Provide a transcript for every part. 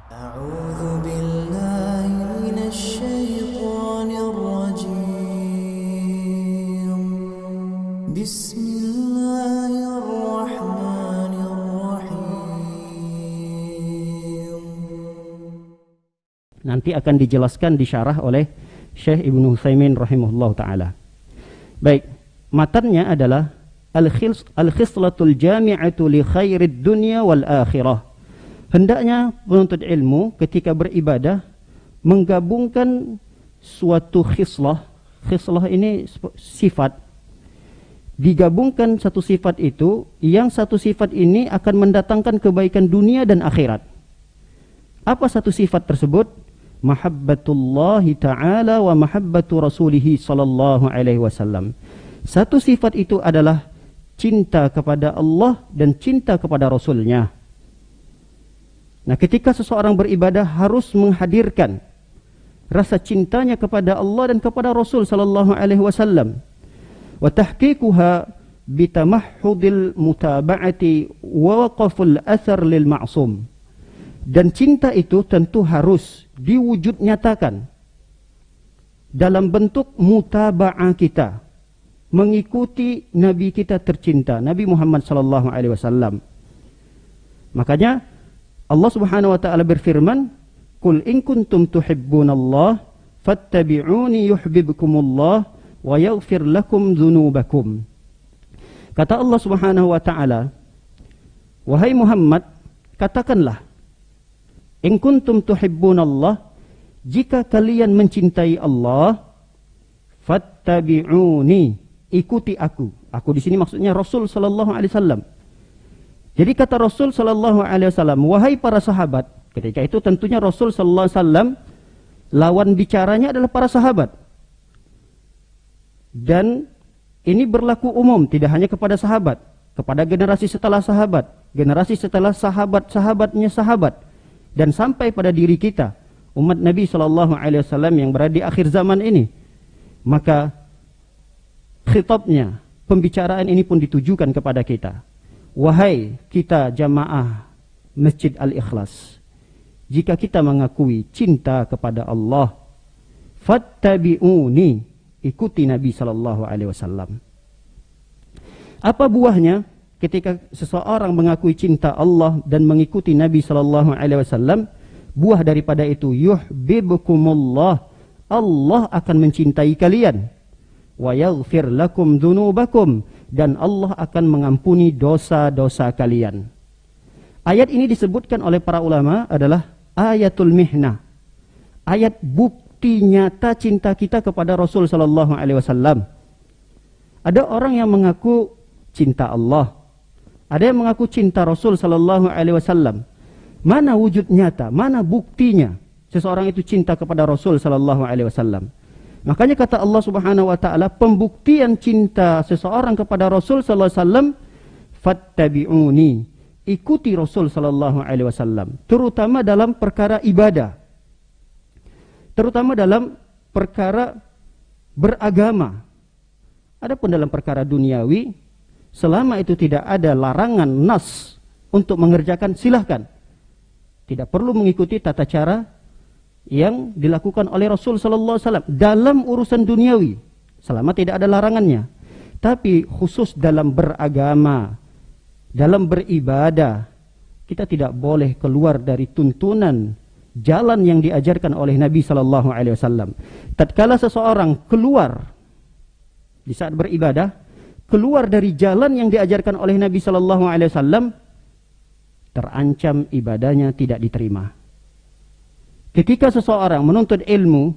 أعوذ بالله من الشيطان الرجيم بسم الله الرحمن الرحيم. Nanti akan dijelaskan di syarah oleh Syekh Ibnu Utsaimin rahimahullah ta'ala. Baik, matannya adalah Al-Khislatul Jami'atu li khairid dunya wal akhirah. Hendaknya penuntut ilmu ketika beribadah menggabungkan suatu khislah. Khislah ini sifat. Digabungkan satu sifat itu, yang satu sifat ini akan mendatangkan kebaikan dunia dan akhirat. Apa satu sifat tersebut? Mahabbatullahi ta'ala wa mahabbatu rasulihi sallallahu alaihi wasallam. Satu sifat itu adalah cinta kepada Allah dan cinta kepada Rasulnya. Nah, ketika seseorang beribadah harus menghadirkan rasa cintanya kepada Allah dan kepada Rasul sallallahu alaihi wasallam. Wa tahqiquha bitamahhudil mutaba'ati wa waqaful athar lil ma'sum. Dan cinta itu tentu harus diwujud nyatakan dalam bentuk mutaba'ah kita, mengikuti Nabi kita tercinta, Nabi Muhammad sallallahu alaihi wasallam. Makanya Allah Subhanahu wa taala berfirman, "Qul in kuntum tuhibbunallah fattabi'uni yuhibbukumullah wa yaghfir lakum dzunubakum." Kata Allah Subhanahu wa taala, "Wahai Muhammad, katakanlah, in kuntum tuhibbunallah, jika kalian mencintai Allah, fattabi'uni, ikuti aku." Aku di sini maksudnya Rasul sallallahu alaihi wasallam. Jadi kata Rasul sallallahu alaihi wasallam, wahai para sahabat, ketika itu tentunya Rasul sallallahu alaihi wasallam lawan bicaranya adalah para sahabat. Dan ini berlaku umum, tidak hanya kepada sahabat, kepada generasi setelah sahabat, generasi setelah sahabat-sahabatnya sahabat, dan sampai pada diri kita, umat Nabi sallallahu alaihi wasallam yang berada di akhir zaman ini. Maka khitabnya, pembicaraan ini pun ditujukan kepada kita. Wahai kita jamaah Masjid Al-Ikhlas, jika kita mengakui cinta kepada Allah, fattabi'uni, ikuti Nabi sallallahu alaihi wasallam. Apa buahnya ketika seseorang mengakui cinta Allah dan mengikuti Nabi sallallahu alaihi wasallam? Buah daripada itu, yuhibbukumullah, Allah akan mencintai kalian, wa yaghfir lakum dzunubakum, dan Allah akan mengampuni dosa-dosa kalian. Ayat ini disebutkan oleh para ulama adalah ayatul mihnah, ayat bukti nyata cinta kita kepada Rasul sallallahu alaihi wasallam. Ada orang yang mengaku cinta Allah, ada yang mengaku cinta Rasul sallallahu alaihi wasallam. Mana wujud nyata, mana buktinya seseorang itu cinta kepada Rasul sallallahu alaihi wasallam? Makanya kata Allah Subhanahu wa taala, pembuktian cinta seseorang kepada Rasul sallallahu alaihi wasallam, fattabi'uni, ikuti Rasul sallallahu alaihi wasallam, terutama dalam perkara ibadah, terutama dalam perkara beragama. Adapun dalam perkara duniawi, selama itu tidak ada larangan nas untuk mengerjakan, silahkan. Tidak perlu mengikuti tata cara yang dilakukan oleh Rasul sallallahu alaihi wasallam dalam urusan duniawi, selama tidak ada larangannya. Tapi khusus dalam beragama, dalam beribadah, kita tidak boleh keluar dari tuntunan jalan yang diajarkan oleh Nabi sallallahu alaihi wasallam. Tatkala seseorang keluar di saat beribadah, keluar dari jalan yang diajarkan oleh Nabi sallallahu alaihi wasallam, terancam ibadahnya tidak diterima. Ketika seseorang menuntut ilmu,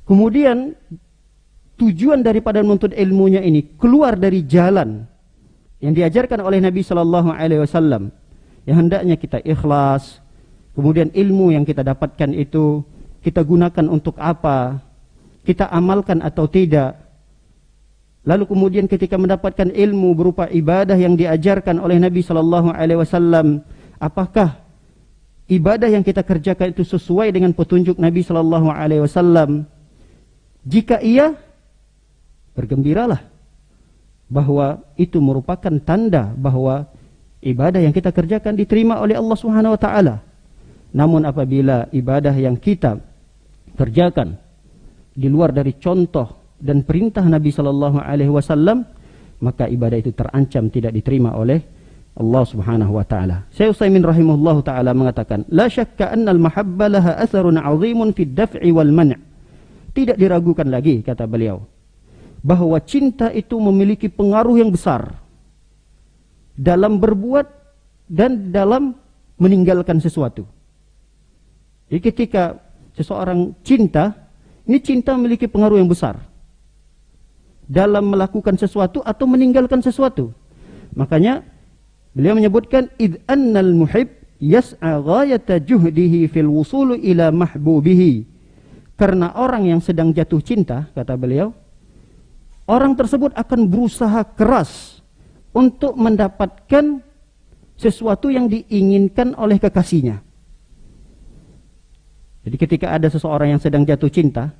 kemudian tujuan daripada menuntut ilmunya ini keluar dari jalan yang diajarkan oleh Nabi sallallahu alaihi wasallam, yang hendaknya kita ikhlas, kemudian ilmu yang kita dapatkan itu kita gunakan untuk apa, kita amalkan atau tidak. Lalu kemudian ketika mendapatkan ilmu berupa ibadah yang diajarkan oleh Nabi sallallahu alaihi wasallam, apakah ibadah yang kita kerjakan itu sesuai dengan petunjuk Nabi sallallahu alaihi wasallam? Jika iya, bergembiralah bahwa itu merupakan tanda bahwa ibadah yang kita kerjakan diterima oleh Allah Subhanahu wa taala. Namun apabila ibadah yang kita kerjakan di luar dari contoh dan perintah Nabi sallallahu alaihi wasallam, maka ibadah itu terancam tidak diterima oleh Allah Subhanahu wa taala. Syekh Utsaimin rahimahullahu taala mengatakan, "La syakka anna al-mahabba laha atharun 'azimun fi ad-daf'i wal man'." Tidak diragukan lagi, kata beliau, bahwa cinta itu memiliki pengaruh yang besar dalam berbuat dan dalam meninggalkan sesuatu. Jadi ketika seseorang cinta, ini cinta memiliki pengaruh yang besar dalam melakukan sesuatu atau meninggalkan sesuatu. Makanya beliau menyebutkan id annal muhib yas'a ghayata juhdihi fil wusul ila mahbubihi. Karena orang yang sedang jatuh cinta, kata beliau, orang tersebut akan berusaha keras untuk mendapatkan sesuatu yang diinginkan oleh kekasihnya. Jadi ketika ada seseorang yang sedang jatuh cinta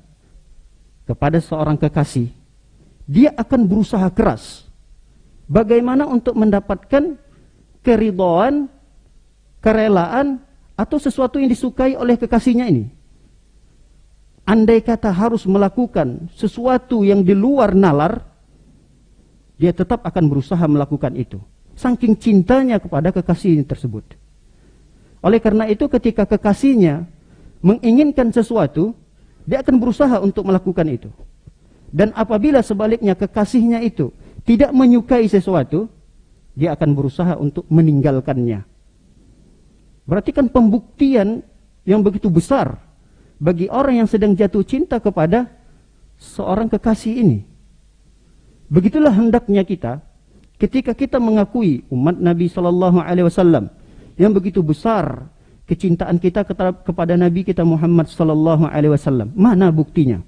kepada seorang kekasih, dia akan berusaha keras bagaimana untuk mendapatkan keridhaan, kerelaan, atau sesuatu yang disukai oleh kekasihnya ini. Andai kata harus melakukan sesuatu yang di luar nalar, dia tetap akan berusaha melakukan itu, saking cintanya kepada kekasih tersebut. Oleh karena itu ketika kekasihnya menginginkan sesuatu, dia akan berusaha untuk melakukan itu. Dan apabila sebaliknya kekasihnya itu tidak menyukai sesuatu, dia akan berusaha untuk meninggalkannya. Berarti kan pembuktian yang begitu besar bagi orang yang sedang jatuh cinta kepada seorang kekasih ini. Begitulah hendaknya kita ketika kita mengakui umat Nabi sallallahu alaihi wasallam yang begitu besar kecintaan kita kepada Nabi kita Muhammad sallallahu alaihi wasallam. Mana buktinya?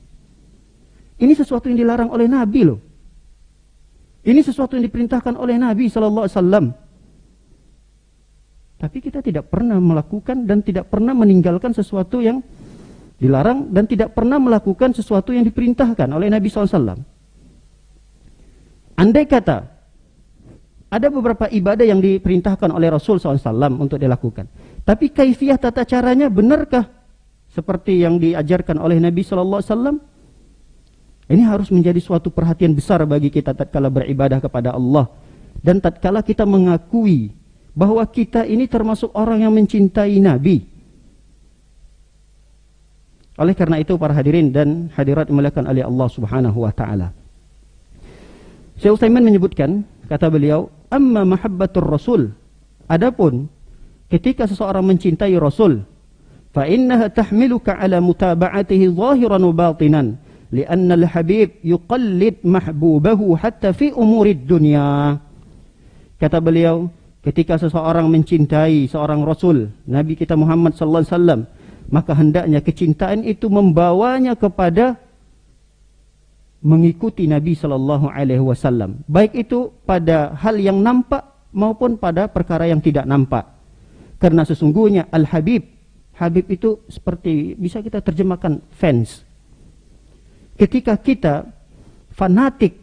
Ini sesuatu yang dilarang oleh Nabi loh. Ini sesuatu yang diperintahkan oleh Nabi sallallahu alaihi wasallam. Tapi kita tidak pernah melakukan dan tidak pernah meninggalkan sesuatu yang dilarang dan tidak pernah melakukan sesuatu yang diperintahkan oleh Nabi sallallahu alaihi wasallam. Andai kata ada beberapa ibadah yang diperintahkan oleh Rasul SAW untuk dilakukan, tapi kaifiah tata caranya benarkah seperti yang diajarkan oleh Nabi SAW? Ini harus menjadi suatu perhatian besar bagi kita tatkala beribadah kepada Allah dan tatkala kita mengakui bahwa kita ini termasuk orang yang mencintai Nabi. Oleh karena itu para hadirin dan hadirat dimuliakan oleh Allah Subhanahu wa taala, Syekh Utsaimin menyebutkan, kata beliau, amma mahabbatur rasul, adapun ketika seseorang mencintai Rasul, fa innaha tahmiluka ala mutaba'atihi zahiran wa batinan, lianna al-habib yuqallid mahbubahu hatta fi umurid dunya. Kata beliau, ketika seseorang mencintai seorang Rasul, Nabi kita Muhammad sallallahu alaihi wasallam, maka hendaknya kecintaan itu membawanya kepada mengikuti Nabi sallallahu alaihi wasallam, baik itu pada hal yang nampak maupun pada perkara yang tidak nampak. Karena sesungguhnya al-habib, habib itu seperti bisa kita terjemahkan fans. Ketika kita fanatik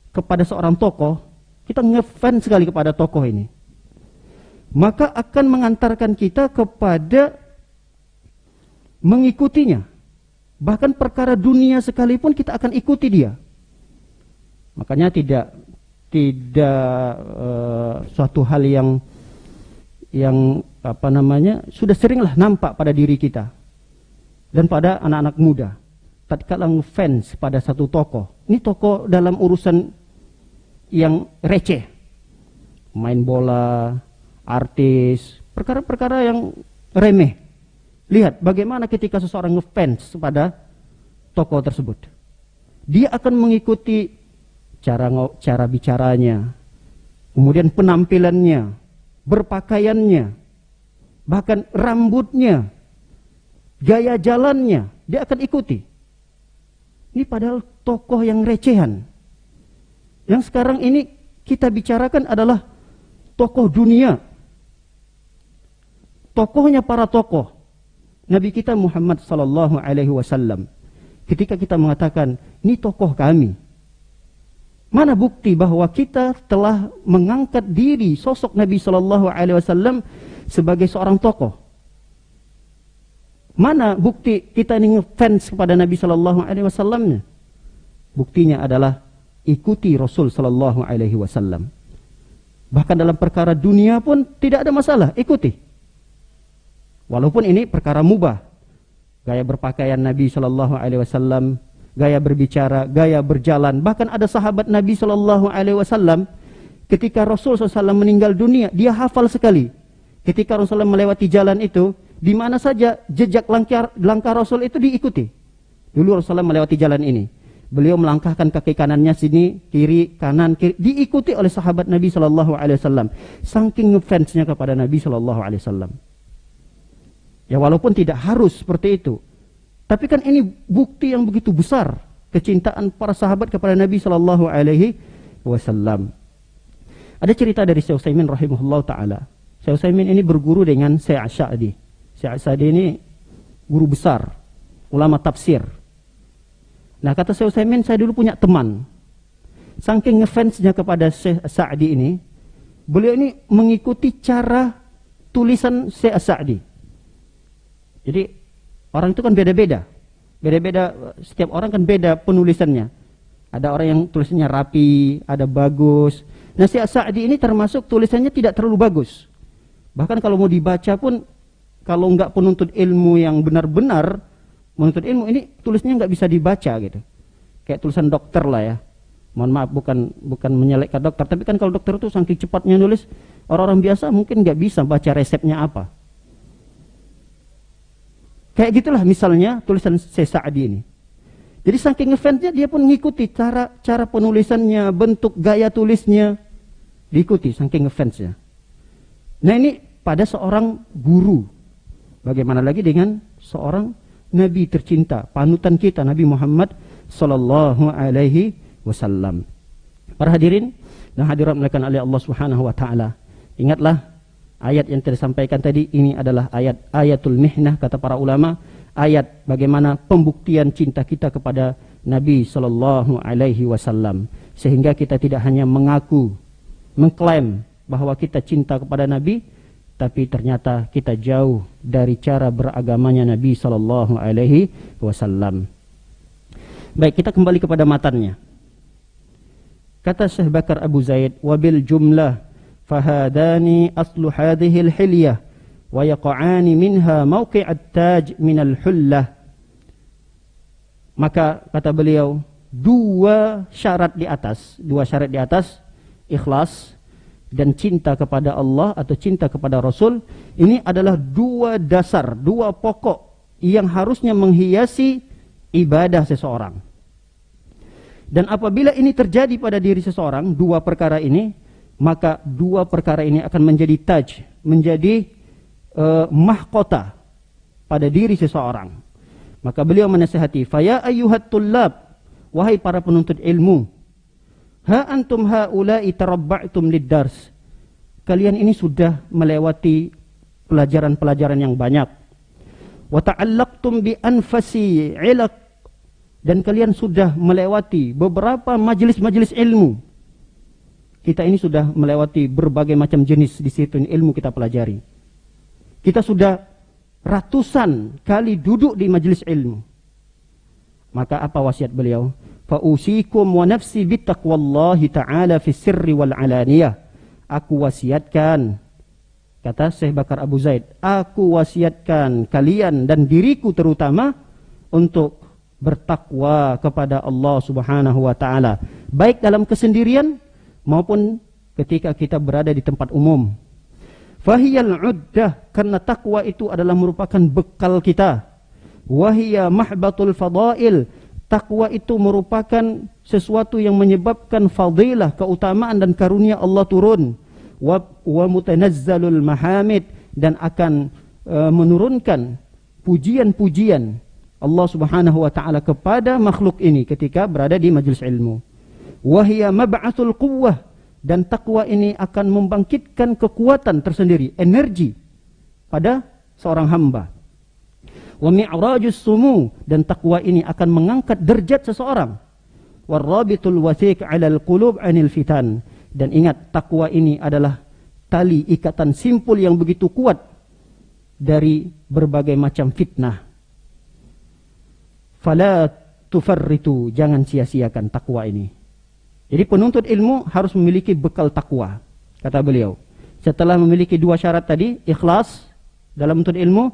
kepada seorang tokoh, kita ngefans sekali kepada tokoh ini, maka akan mengantarkan kita kepada mengikutinya. Bahkan perkara dunia sekalipun kita akan ikuti dia. Makanya tidak suatu hal yang sudah seringlah nampak pada diri kita dan pada anak-anak muda. Tatkala ngefans pada satu tokoh, ini tokoh dalam urusan yang receh, main bola, artis, perkara-perkara yang remeh. Lihat bagaimana ketika seseorang ngefans pada tokoh tersebut, dia akan mengikuti cara bicaranya, kemudian penampilannya, berpakaiannya, bahkan rambutnya, gaya jalannya, dia akan ikuti. Ini padahal tokoh yang recehan. Yang sekarang ini kita bicarakan adalah tokoh dunia, tokohnya para tokoh. Nabi kita Muhammad sallallahu alaihi wasallam, ketika kita mengatakan ini tokoh kami, Mana bukti bahwa kita telah mengangkat diri sosok Nabi Shallallahu Alaihi Wasallam sebagai seorang tokoh? Mana bukti kita ini ngefans kepada Nabi Shallallahu Alaihi Wasallamnya? Buktinya adalah ikuti Rasul Shallallahu Alaihi Wasallam. Bahkan dalam perkara dunia pun tidak ada masalah, ikuti. Walaupun ini perkara mubah, gaya berpakaian Nabi Shallallahu Alaihi Wasallam, gaya berbicara, gaya berjalan. Bahkan ada sahabat Nabi Shallallahu Alaihi Wasallam ketika Rasul SAW meninggal dunia, dia hafal sekali. Ketika Rasulullah melewati jalan itu, di mana saja jejak langkah Rasul itu diikuti. Dulu Rasulullah melewati jalan ini, beliau melangkahkan kaki kanannya sini, kiri, kanan, kiri, diikuti oleh sahabat Nabi Shallallahu Alaihi Wasallam. Saking ngefansnya kepada Nabi Shallallahu Alaihi Wasallam. Ya walaupun tidak harus seperti itu, tapi kan ini bukti yang begitu besar kecintaan para sahabat kepada Nabi Shallallahu Alaihi Wasallam. Ada cerita dari Syekh Utsaimin rahimahullah taala. Syekh Utsaimin ini berguru dengan Syekh As-Sa'di. Syekh As-Sa'di ini guru besar, ulama tafsir. Nah kata Syekh Utsaimin, saya dulu punya teman, saking ngefansnya kepada Syekh As-Sa'di ini, beliau ini mengikuti cara tulisan Syekh As-Sa'di. Jadi orang itu kan beda-beda. Beda-beda, setiap orang kan beda penulisannya. Ada orang yang tulisannya rapi, ada bagus. Nah Syekh As-Sa'di ini termasuk tulisannya tidak terlalu bagus. Bahkan kalau mau dibaca pun, kalau nggak penuntut ilmu yang benar-benar menuntut ilmu, ini tulisnya nggak bisa dibaca gitu. Kayak tulisan dokter lah ya. Mohon maaf, bukan menyelekkan dokter, tapi kan kalau dokter itu saking cepatnya nulis, orang-orang biasa mungkin nggak bisa baca resepnya apa. Kayak gitulah misalnya tulisan Syekh Sa'di ini. Jadi saking ngefansnya, dia pun ngikuti cara penulisannya, bentuk gaya tulisnya, diikuti saking ngefansnya. Nah ini pada seorang guru. Bagaimana lagi dengan seorang Nabi tercinta, panutan kita Nabi Muhammad sallallahu alaihi wasallam. Para hadirin dan hadirat mulakan oleh Allah Subhanahu wa taala. Ingatlah ayat yang disampaikan tadi, ini adalah ayatul mihnah kata para ulama, ayat bagaimana pembuktian cinta kita kepada Nabi sallallahu alaihi wasallam, sehingga kita tidak hanya mengaku, mengklaim bahwa kita cinta kepada Nabi, tapi ternyata kita jauh dari cara beragamanya Nabi sallallahu alaihi wasallam. Baik, kita kembali kepada matannya. Kata Syekh Bakar Abu Zaid, wabil jumlah fahadani aslu hadhil hilyah wa yaqa'ani minha mawqi'at taj minal hullah. Maka kata beliau, dua syarat di atas, ikhlas dan cinta kepada Allah atau cinta kepada Rasul, ini adalah dua dasar, dua pokok yang harusnya menghiasi ibadah seseorang. Dan apabila ini terjadi pada diri seseorang, dua perkara ini, maka dua perkara ini akan menjadi taj, menjadi mahkota pada diri seseorang. Maka beliau menasihati, faya ayyuhat tullab, wahai para penuntut ilmu, ha antum haula'i tarabba'tum lid-dars, kalian ini sudah melewati pelajaran-pelajaran yang banyak. Wa ta'allaqtum bi anfasi 'ilaq, dan kalian sudah melewati beberapa majelis-majelis ilmu. Kita ini sudah melewati berbagai macam jenis disiplin ilmu kita pelajari. Kita sudah ratusan kali duduk di majelis ilmu. Maka apa wasiat beliau? Fa usikum wa nafsi bittaqwallahi ta'ala fi sirri wal alaniyah. Aku wasiatkan, kata Syekh Bakar Abu Zaid, aku wasiatkan kalian dan diriku terutama untuk bertakwa kepada Allah Subhanahu wa taala, baik dalam kesendirian maupun ketika kita berada di tempat umum. Fahiyal uddah, karena takwa itu adalah merupakan bekal kita. Wahiyya mahbatul fadail, takwa itu merupakan sesuatu yang menyebabkan fadilah, keutamaan dan karunia Allah turun. Wa mutanazzalul mahamid, dan akan menurunkan pujian-pujian Allah Subhanahu wa taala kepada makhluk ini ketika berada di majelis ilmu. Wahiyya mab'atsul quwwah, dan takwa ini akan membangkitkan kekuatan tersendiri, energi pada seorang hamba. Wa mi'rajus sumu, dan takwa ini akan mengangkat derajat seseorang. Warrabitul wathiq 'alal qulub 'anil fitan. Dan ingat, takwa ini adalah tali ikatan simpul yang begitu kuat dari berbagai macam fitnah. Fala tufarritu, jangan sia-siakan takwa ini. Jadi penuntut ilmu harus memiliki bekal takwa, kata beliau. Setelah memiliki dua syarat tadi, ikhlas dalam menuntut ilmu,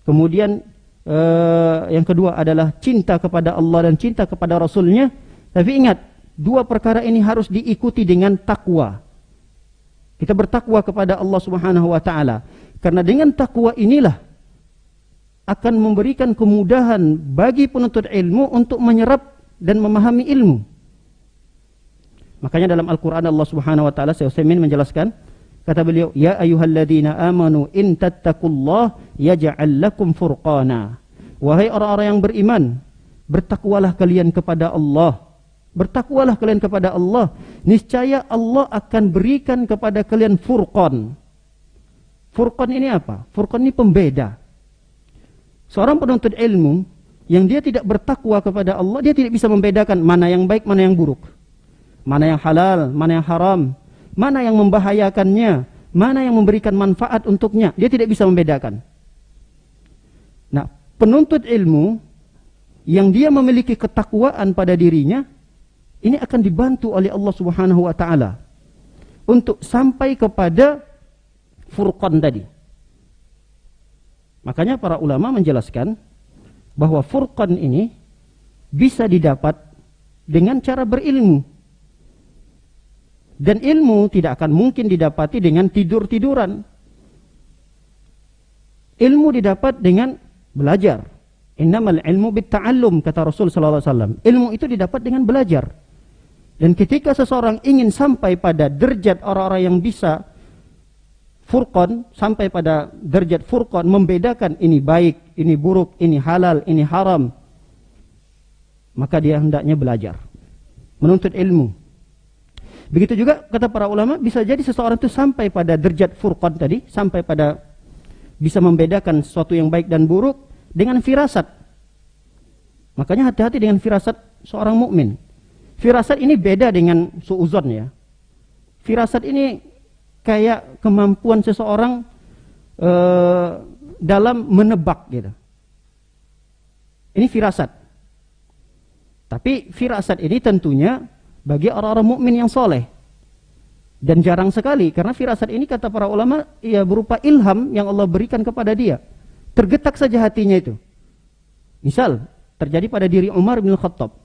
kemudian yang kedua adalah cinta kepada Allah dan cinta kepada Rasulnya. Tapi ingat, dua perkara ini harus diikuti dengan takwa. Kita bertakwa kepada Allah Subhanahu wa taala. Karena dengan takwa inilah akan memberikan kemudahan bagi penuntut ilmu untuk menyerap dan memahami ilmu. Makanya dalam Al-Qur'an Allah Subhanahu wa taala, Syekh Utsaimin menjelaskan, kata beliau, ya ayyuhalladzina amanu in tattaqullah yaj'al lakum furqana. Wahai orang-orang yang beriman, bertakwalah kalian kepada Allah. Bertakwalah kalian kepada Allah. Niscaya Allah akan berikan kepada kalian furqan. Furqan ini apa? Furqan ini pembeda. Seorang penuntut ilmu yang dia tidak bertakwa kepada Allah, dia tidak bisa membedakan mana yang baik, mana yang buruk. Mana yang halal, mana yang haram. Mana yang membahayakannya, mana yang memberikan manfaat untuknya, dia tidak bisa membedakan. Nah, penuntut ilmu yang dia memiliki ketakwaan pada dirinya, ini akan dibantu oleh Allah Subhanahu wa taala untuk sampai kepada furqan tadi. Makanya para ulama menjelaskan bahwa furqan ini bisa didapat dengan cara berilmu. Dan ilmu tidak akan mungkin didapati dengan tidur-tiduran. Ilmu didapat dengan belajar. Innamal ilmu bitta'allum, kata Rasul sallallahu alaihi wasallam. Ilmu itu didapat dengan belajar. Dan ketika seseorang ingin sampai pada derajat orang-orang yang bisa furqan, sampai pada derajat furqan, membedakan ini baik, ini buruk, ini halal, ini haram, maka dia hendaknya belajar, menuntut ilmu. Begitu juga kata para ulama, bisa jadi seseorang itu sampai pada derajat furqan tadi, sampai pada bisa membedakan sesuatu yang baik dan buruk dengan firasat. Makanya hati-hati dengan firasat seorang mukmin. Firasat ini beda dengan suuzon ya. Firasat ini kayak kemampuan seseorang dalam menebak gitu. Ini firasat. Tapi firasat ini tentunya bagi orang-orang mukmin yang soleh. Dan jarang sekali, karena firasat ini kata para ulama, ya berupa ilham yang Allah berikan kepada dia. Tergetak saja hatinya itu. Misal, terjadi pada diri Umar bin Khattab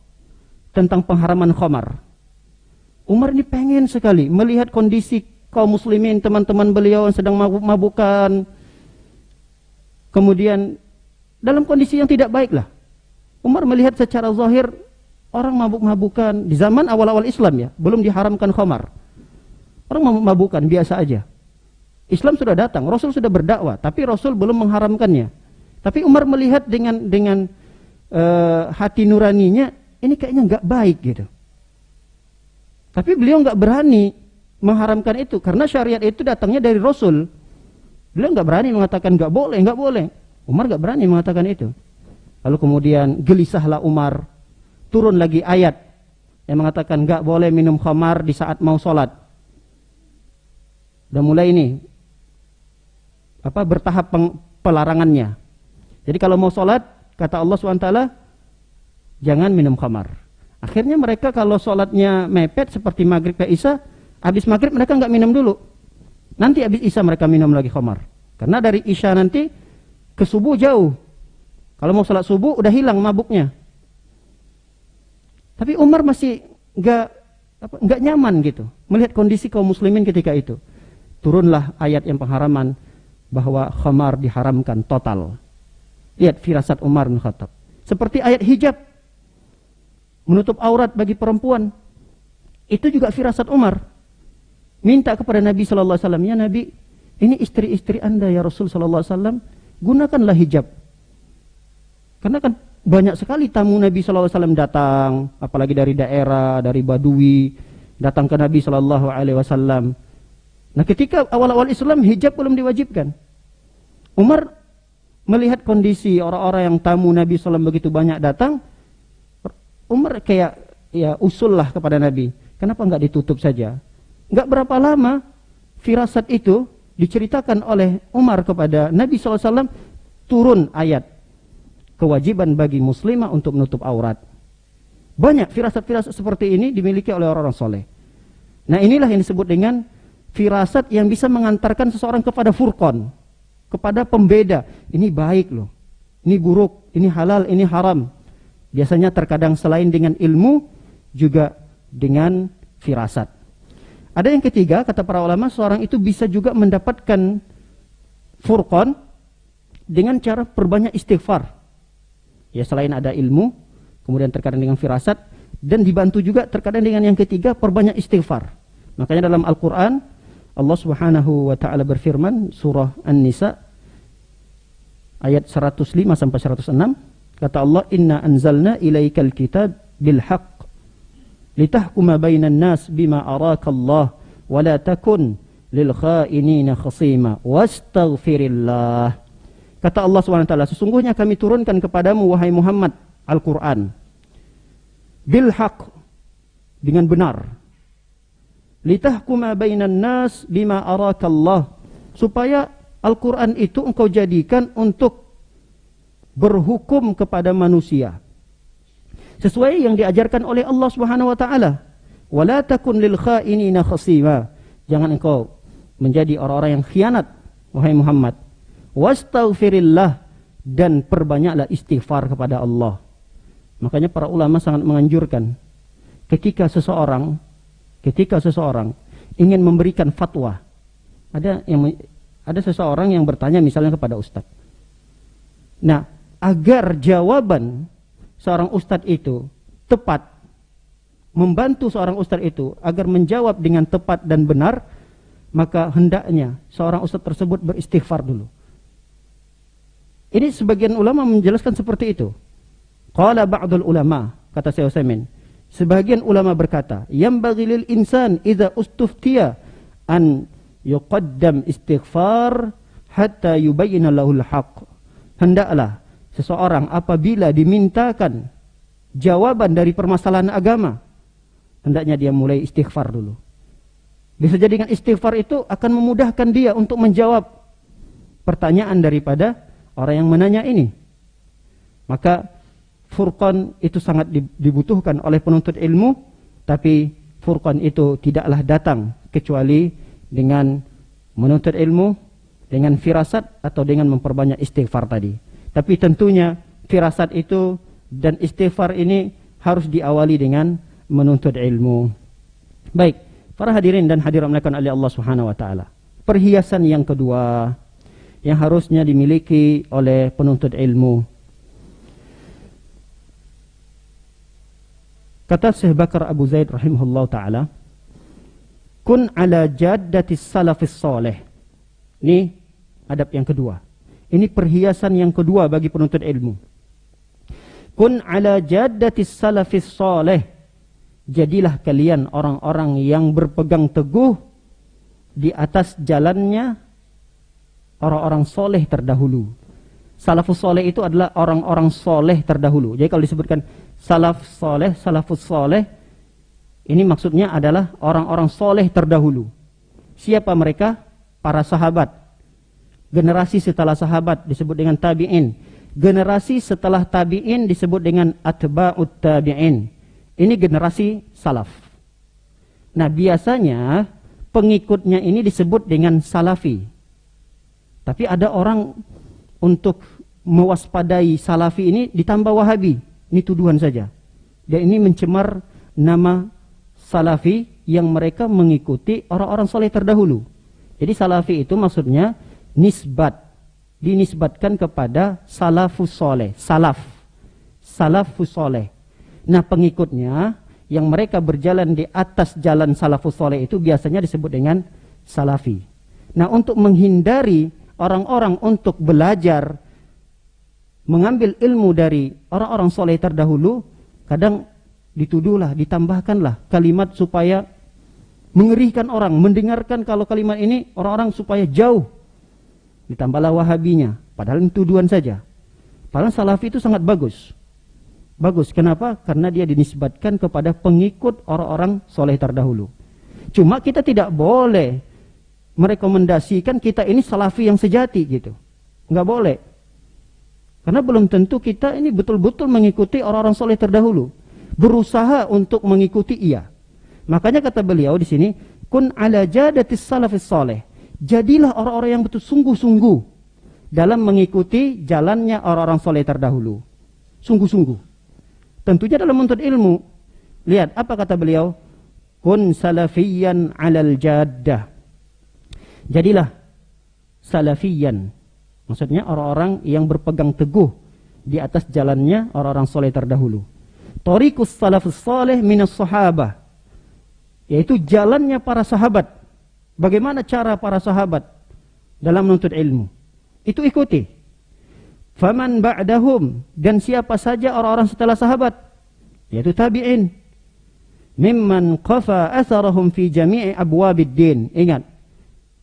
tentang pengharaman khamar. Umar ini pengen sekali melihat kondisi kaum muslimin, teman-teman beliau yang sedang mabuk-mabukan. Kemudian, dalam kondisi yang tidak baik lah. Umar melihat secara zahir orang mabuk-mabukan di zaman awal-awal Islam ya, belum diharamkan khamar. Orang mabuk-mabukan biasa aja. Islam sudah datang, Rasul sudah berdakwah, tapi Rasul belum mengharamkannya. Tapi Umar melihat dengan hati nuraninya, ini kayaknya nggak baik gitu. Tapi beliau nggak berani mengharamkan itu karena syariat itu datangnya dari Rasul. Beliau nggak berani mengatakan nggak boleh, nggak boleh. Umar nggak berani mengatakan itu. Lalu kemudian gelisahlah Umar. Turun lagi ayat yang mengatakan nggak boleh minum khamar di saat mau sholat. Dan mulai ini bertahap pelarangannya. Jadi kalau mau sholat, kata Allah SWT, jangan minum khamar. Akhirnya mereka kalau sholatnya mepet seperti maghrib ke isya, habis maghrib mereka nggak minum dulu. Nanti habis isya mereka minum lagi khamar. Karena dari isya nanti ke subuh jauh. Kalau mau sholat subuh udah hilang mabuknya. Tapi Umar masih nggak nyaman gitu melihat kondisi kaum muslimin ketika itu. Turunlah ayat yang pengharaman bahwa khamar diharamkan total. Lihat firasat Umar bin Khattab. Seperti ayat hijab menutup aurat bagi perempuan. Itu juga firasat Umar. Minta kepada Nabi sallallahu alaihi wasallam, "Ya Nabi, ini istri-istri Anda ya Rasul sallallahu alaihi wasallam, gunakanlah hijab." Karena kan banyak sekali tamu Nabi sallallahu alaihi wasallam datang, apalagi dari daerah, dari Badui, datang ke Nabi sallallahu alaihi wasallam. Nah, ketika awal-awal Islam hijab belum diwajibkan. Umar melihat kondisi orang-orang yang tamu Nabi sallallahu alaihi wasallam begitu banyak datang, Umar kayak ya usul lah kepada Nabi. Kenapa enggak ditutup saja? Enggak berapa lama firasat itu diceritakan oleh Umar kepada Nabi SAW, turun ayat kewajiban bagi muslimah untuk menutup aurat. Banyak firasat-firasat seperti ini dimiliki oleh orang-orang soleh. Nah, inilah yang disebut dengan firasat yang bisa mengantarkan seseorang kepada furqan, kepada pembeda. Ini baik loh, ini buruk, ini halal, ini haram. Biasanya terkadang selain dengan ilmu, juga dengan firasat. Ada yang ketiga, kata para ulama, seorang itu bisa juga mendapatkan furqan dengan cara perbanyak istighfar. Ya, selain ada ilmu, kemudian terkadang dengan firasat, dan dibantu juga terkadang dengan yang ketiga, perbanyak istighfar. Makanya dalam Al-Quran, Allah Subhanahu wa ta'ala berfirman, surah An-Nisa, ayat 105 sampai 106, kata Allah, Inna anzalna ilaikal kitab bilhaq, litahkuma bainan nas bima arakallah, wa la takun lil khainina khasima, wastaghfirillah. Kata Allah SWT, sesungguhnya kami turunkan kepadamu, wahai Muhammad, Al-Quran, bilhaq, dengan benar, litahkuma bainan nas bima arakallah, supaya Al-Quran itu engkau jadikan untuk berhukum kepada manusia sesuai yang diajarkan oleh Allah Subhanahu wa taala. Wala takun lil khainina khasima, jangan engkau menjadi orang-orang yang khianat, wahai Muhammad. Wastaghfirillah, dan perbanyaklah istighfar kepada Allah. Makanya para ulama sangat menganjurkan ketika seseorang ingin memberikan fatwa. Ada seseorang yang bertanya misalnya kepada ustadz. Nah, agar jawaban seorang ustadz itu tepat, membantu seorang ustadz itu agar menjawab dengan tepat dan benar, maka hendaknya seorang ustadz tersebut beristighfar dulu. Ini sebagian ulama menjelaskan seperti itu. Qala ba'dul ulama, kata Syekh Utsaimin, sebagian ulama berkata, yambaghi lil insan idza ustuftiya an yuqaddam istighfar hatta yubayyana lahul haqq. Hendaklah seseorang apabila dimintakan jawaban dari permasalahan agama, hendaknya dia mulai istighfar dulu. Bisa jadi dengan istighfar itu akan memudahkan dia untuk menjawab pertanyaan daripada orang yang menanya ini. Maka furqan itu sangat dibutuhkan oleh penuntut ilmu, tapi furqan itu tidaklah datang kecuali dengan menuntut ilmu, dengan firasat atau dengan memperbanyak istighfar tadi. Tapi tentunya firasat itu dan istighfar ini harus diawali dengan menuntut ilmu. Baik, para hadirin dan hadirat melakukan oleh Allah Subhanahu wa taala. Perhiasan yang kedua yang harusnya dimiliki oleh penuntut ilmu. Kata Syekh Bakar Abu Zaid rahimahullah ta'ala, kun ala jaddatis salafis soleh. Ini adab yang kedua. Ini perhiasan yang kedua bagi penuntut ilmu. Kun ala jaddatis salafis soleh. Jadilah kalian orang-orang yang berpegang teguh di atas jalannya orang-orang soleh terdahulu. Salafus soleh itu adalah orang-orang soleh terdahulu. Jadi kalau disebutkan salaf soleh, salafus soleh, ini maksudnya adalah orang-orang soleh terdahulu. Siapa mereka? Para sahabat. Generasi setelah sahabat disebut dengan tabi'in. Generasi setelah tabi'in disebut dengan atba'ut tabi'in. Ini generasi salaf. Nah, biasanya pengikutnya ini disebut dengan salafi. Tapi ada orang untuk mewaspadai salafi ini ditambah wahabi. Ini tuduhan saja. Dan ini mencemar nama salafi yang mereka mengikuti orang-orang soleh terdahulu. Jadi salafi itu maksudnya nisbat. Dinisbatkan kepada salafus soleh. Salafus soleh. Nah, pengikutnya yang mereka berjalan di atas jalan salafus soleh itu biasanya disebut dengan salafi. Nah, untuk menghindari orang-orang untuk belajar mengambil ilmu dari orang-orang soleh terdahulu, kadang dituduhlah, ditambahkanlah kalimat supaya mengerikan orang mendengarkan. Kalau kalimat ini orang-orang supaya jauh, ditambahlah wahabinya, padahal ini tuduhan saja. Padahal salafi itu sangat bagus. Bagus. Kenapa? Karena dia dinisbatkan kepada pengikut orang-orang soleh terdahulu. Cuma kita tidak boleh merekomendasikan kita ini salafi yang sejati gitu. Nggak boleh. Karena belum tentu kita ini betul-betul mengikuti orang-orang soleh terdahulu. Berusaha untuk mengikuti iya. Makanya kata beliau di sini, kun ala jadatis salafis soleh. Jadilah orang-orang yang betul sungguh-sungguh dalam mengikuti jalannya orang-orang soleh terdahulu. Sungguh-sungguh. Tentunya dalam menuntut ilmu. Lihat apa kata beliau? Kun salafiyan alal jaddah. Jadilah salafiyan. Maksudnya orang-orang yang berpegang teguh di atas jalannya orang-orang soleh terdahulu. Tariqus salafus salih minas sahabah. Yaitu jalannya para sahabat. Bagaimana cara para sahabat dalam menuntut ilmu? Itu ikuti. Faman ba'dahum, dan siapa saja orang-orang setelah sahabat, yaitu tabi'in. Mimman qafa atharahum fi jami'i abwabid din. Ingat,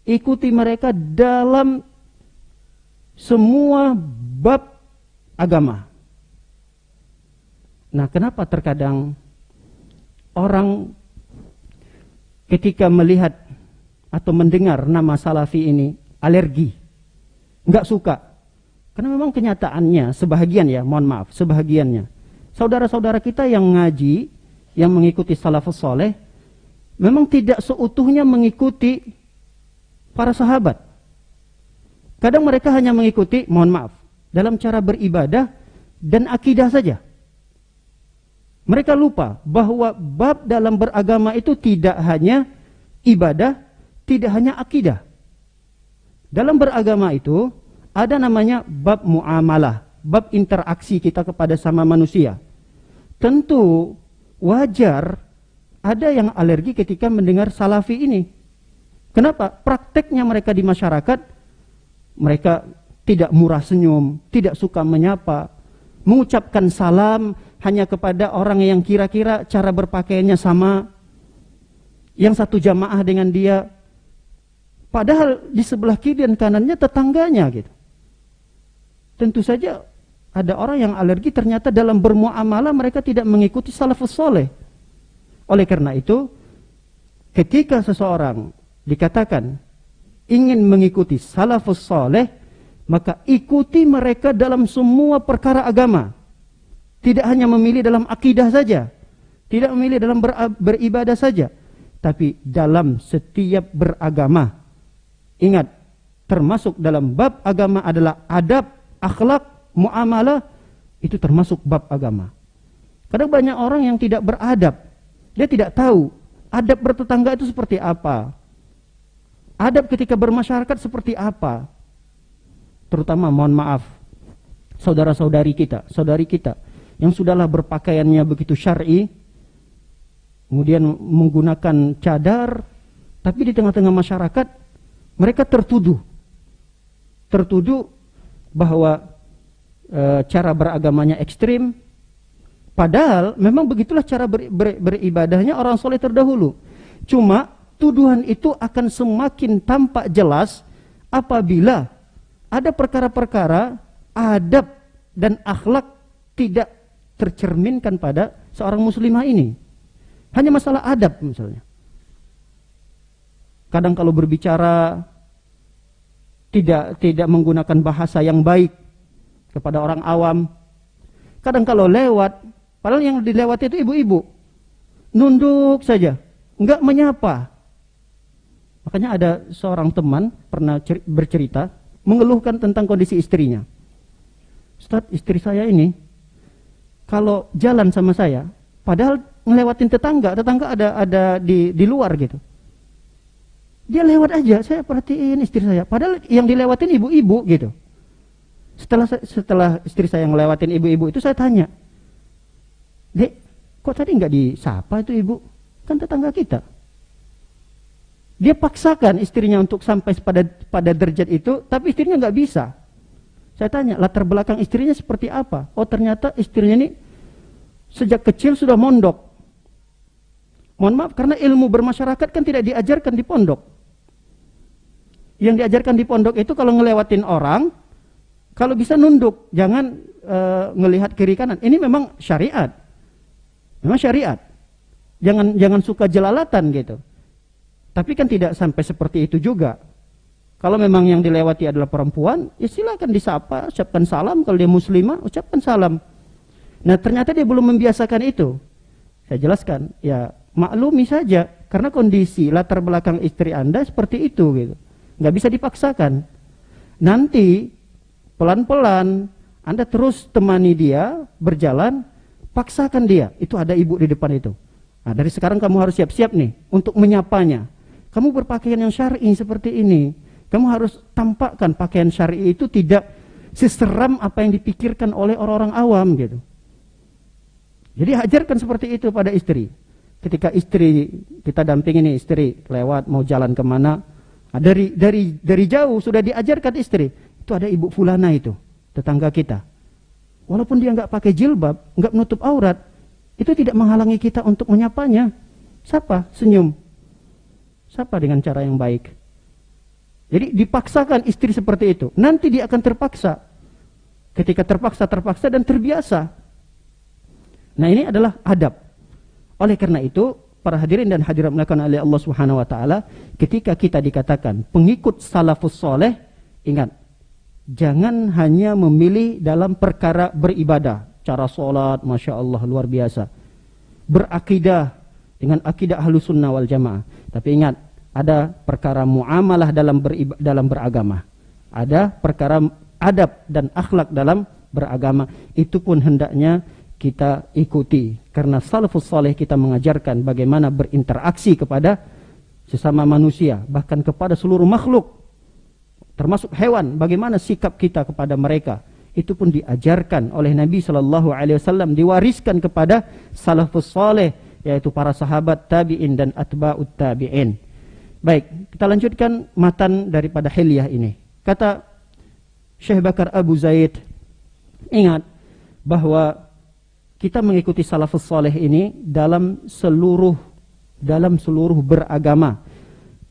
ikuti mereka dalam semua bab agama. Nah, kenapa terkadang orang ketika melihat atau mendengar nama salafi ini alergi, nggak suka? Karena memang kenyataannya sebahagian ya, mohon maaf, sebahagiannya saudara-saudara kita yang ngaji, yang mengikuti salafus soleh, memang tidak seutuhnya mengikuti para sahabat. Kadang mereka hanya mengikuti, mohon maaf, dalam cara beribadah dan akidah saja. Mereka lupa bahwa bab dalam beragama itu tidak hanya ibadah, tidak hanya akidah. Dalam beragama itu ada namanya bab muamalah, bab interaksi kita kepada sama manusia. Tentu wajar ada yang alergi ketika mendengar salafi ini. Kenapa? Prakteknya mereka di masyarakat, mereka tidak murah senyum, tidak suka menyapa, mengucapkan salam hanya kepada orang yang kira-kira cara berpakaiannya sama, yang satu jamaah dengan dia, padahal di sebelah kiri dan kanannya tetangganya gitu. Tentu saja ada orang yang alergi, ternyata dalam bermuamalah mereka tidak mengikuti salafus soleh. Oleh karena itu, ketika seseorang dikatakan ingin mengikuti salafus soleh, maka ikuti mereka dalam semua perkara agama. Tidak hanya memilih dalam akidah saja, tidak memilih dalam beribadah saja, tapi dalam setiap beragama. Ingat, termasuk dalam bab agama adalah adab, akhlak, muamalah, itu termasuk bab agama. Kadang banyak orang yang tidak beradab. Dia tidak tahu adab bertetangga itu seperti apa. Adab ketika bermasyarakat seperti apa. Terutama, mohon maaf, saudara-saudari kita, saudari kita yang sudahlah berpakaiannya begitu syar'i, kemudian menggunakan cadar, tapi di tengah-tengah masyarakat mereka tertuduh bahwa cara beragamanya ekstrim, padahal memang begitulah cara beribadahnya orang soleh terdahulu. Cuma tuduhan itu akan semakin tampak jelas apabila ada perkara-perkara adab dan akhlak tidak tercerminkan pada seorang muslimah ini. Hanya masalah adab misalnya. Kadang kalau berbicara tidak menggunakan bahasa yang baik kepada orang awam. Kadang kalau lewat, padahal yang dilewati itu ibu-ibu, nunduk saja, enggak menyapa. Makanya ada seorang teman pernah bercerita, mengeluhkan tentang kondisi istrinya. Ustaz, istri saya ini kalau jalan sama saya, padahal ngelewatin tetangga ada di luar gitu. Dia lewat aja, saya perhatiin istri saya. Padahal yang dilewatin ibu-ibu gitu. Setelah istri saya ngelewatin ibu-ibu itu, saya tanya, Dek, kok tadi nggak disapa itu ibu? Kan tetangga kita. Dia paksakan istrinya untuk sampai pada derajat itu, tapi istrinya nggak bisa. Saya tanya, latar belakang istrinya seperti apa? Oh, ternyata istrinya ini sejak kecil sudah mondok. Mohon maaf, karena ilmu bermasyarakat kan tidak diajarkan di pondok. Yang diajarkan di pondok itu kalau ngelewatin orang, kalau bisa nunduk, jangan ngelihat kiri kanan. Ini memang syariat. Memang syariat. Jangan suka jelalatan gitu. Tapi kan tidak sampai seperti itu juga. Kalau memang yang dilewati adalah perempuan, ya silakan disapa, ucapkan salam. Kalau dia muslimah, ucapkan salam. Nah, ternyata dia belum membiasakan itu. Saya jelaskan, ya maklumi saja. Karena kondisi latar belakang istri Anda seperti itu gitu. Nggak bisa dipaksakan. Nanti pelan-pelan Anda terus temani dia berjalan, paksakan dia. Itu ada ibu di depan itu. Nah, dari sekarang kamu harus siap-siap nih untuk menyapanya. Kamu berpakaian yang syar'i seperti ini. Kamu harus tampakkan pakaian syar'i itu tidak seseram apa yang dipikirkan oleh orang-orang awam gitu. Jadi ajarkan seperti itu pada istri. Ketika istri kita dampingi nih, istri lewat mau jalan kemana, dari jauh sudah diajarkan istri. Itu ada ibu fulana itu, tetangga kita. Walaupun dia nggak pakai jilbab, nggak menutup aurat, itu tidak menghalangi kita untuk menyapanya. Sapa, senyum. Sapa dengan cara yang baik. Jadi dipaksakan istri seperti itu. Nanti dia akan terpaksa. Ketika terpaksa dan terbiasa. Nah, ini adalah adab. Oleh karena itu, para hadirin dan hadirat melakukan oleh Allah Subhanahu wa taala, ketika kita dikatakan pengikut salafus soleh, ingat, jangan hanya memilih dalam perkara beribadah, cara sholat, masya Allah luar biasa, berakidah dengan akidah ahlus sunnah wal jamaah. Tapi ingat, ada perkara muamalah dalam beragama, ada perkara adab dan akhlak dalam beragama. Itu pun hendaknya kita ikuti, karena salafus saleh kita mengajarkan bagaimana berinteraksi kepada sesama manusia, bahkan kepada seluruh makhluk termasuk hewan, bagaimana sikap kita kepada mereka. Itu pun diajarkan oleh Nabi SAW, diwariskan kepada salafus saleh, yaitu para sahabat, tabi'in dan atba'ut tabi'in. Baik, kita lanjutkan matan daripada hilyah ini. Kata Syekh Bakar Abu Zaid, ingat bahwa kita mengikuti salafus saleh ini dalam seluruh beragama,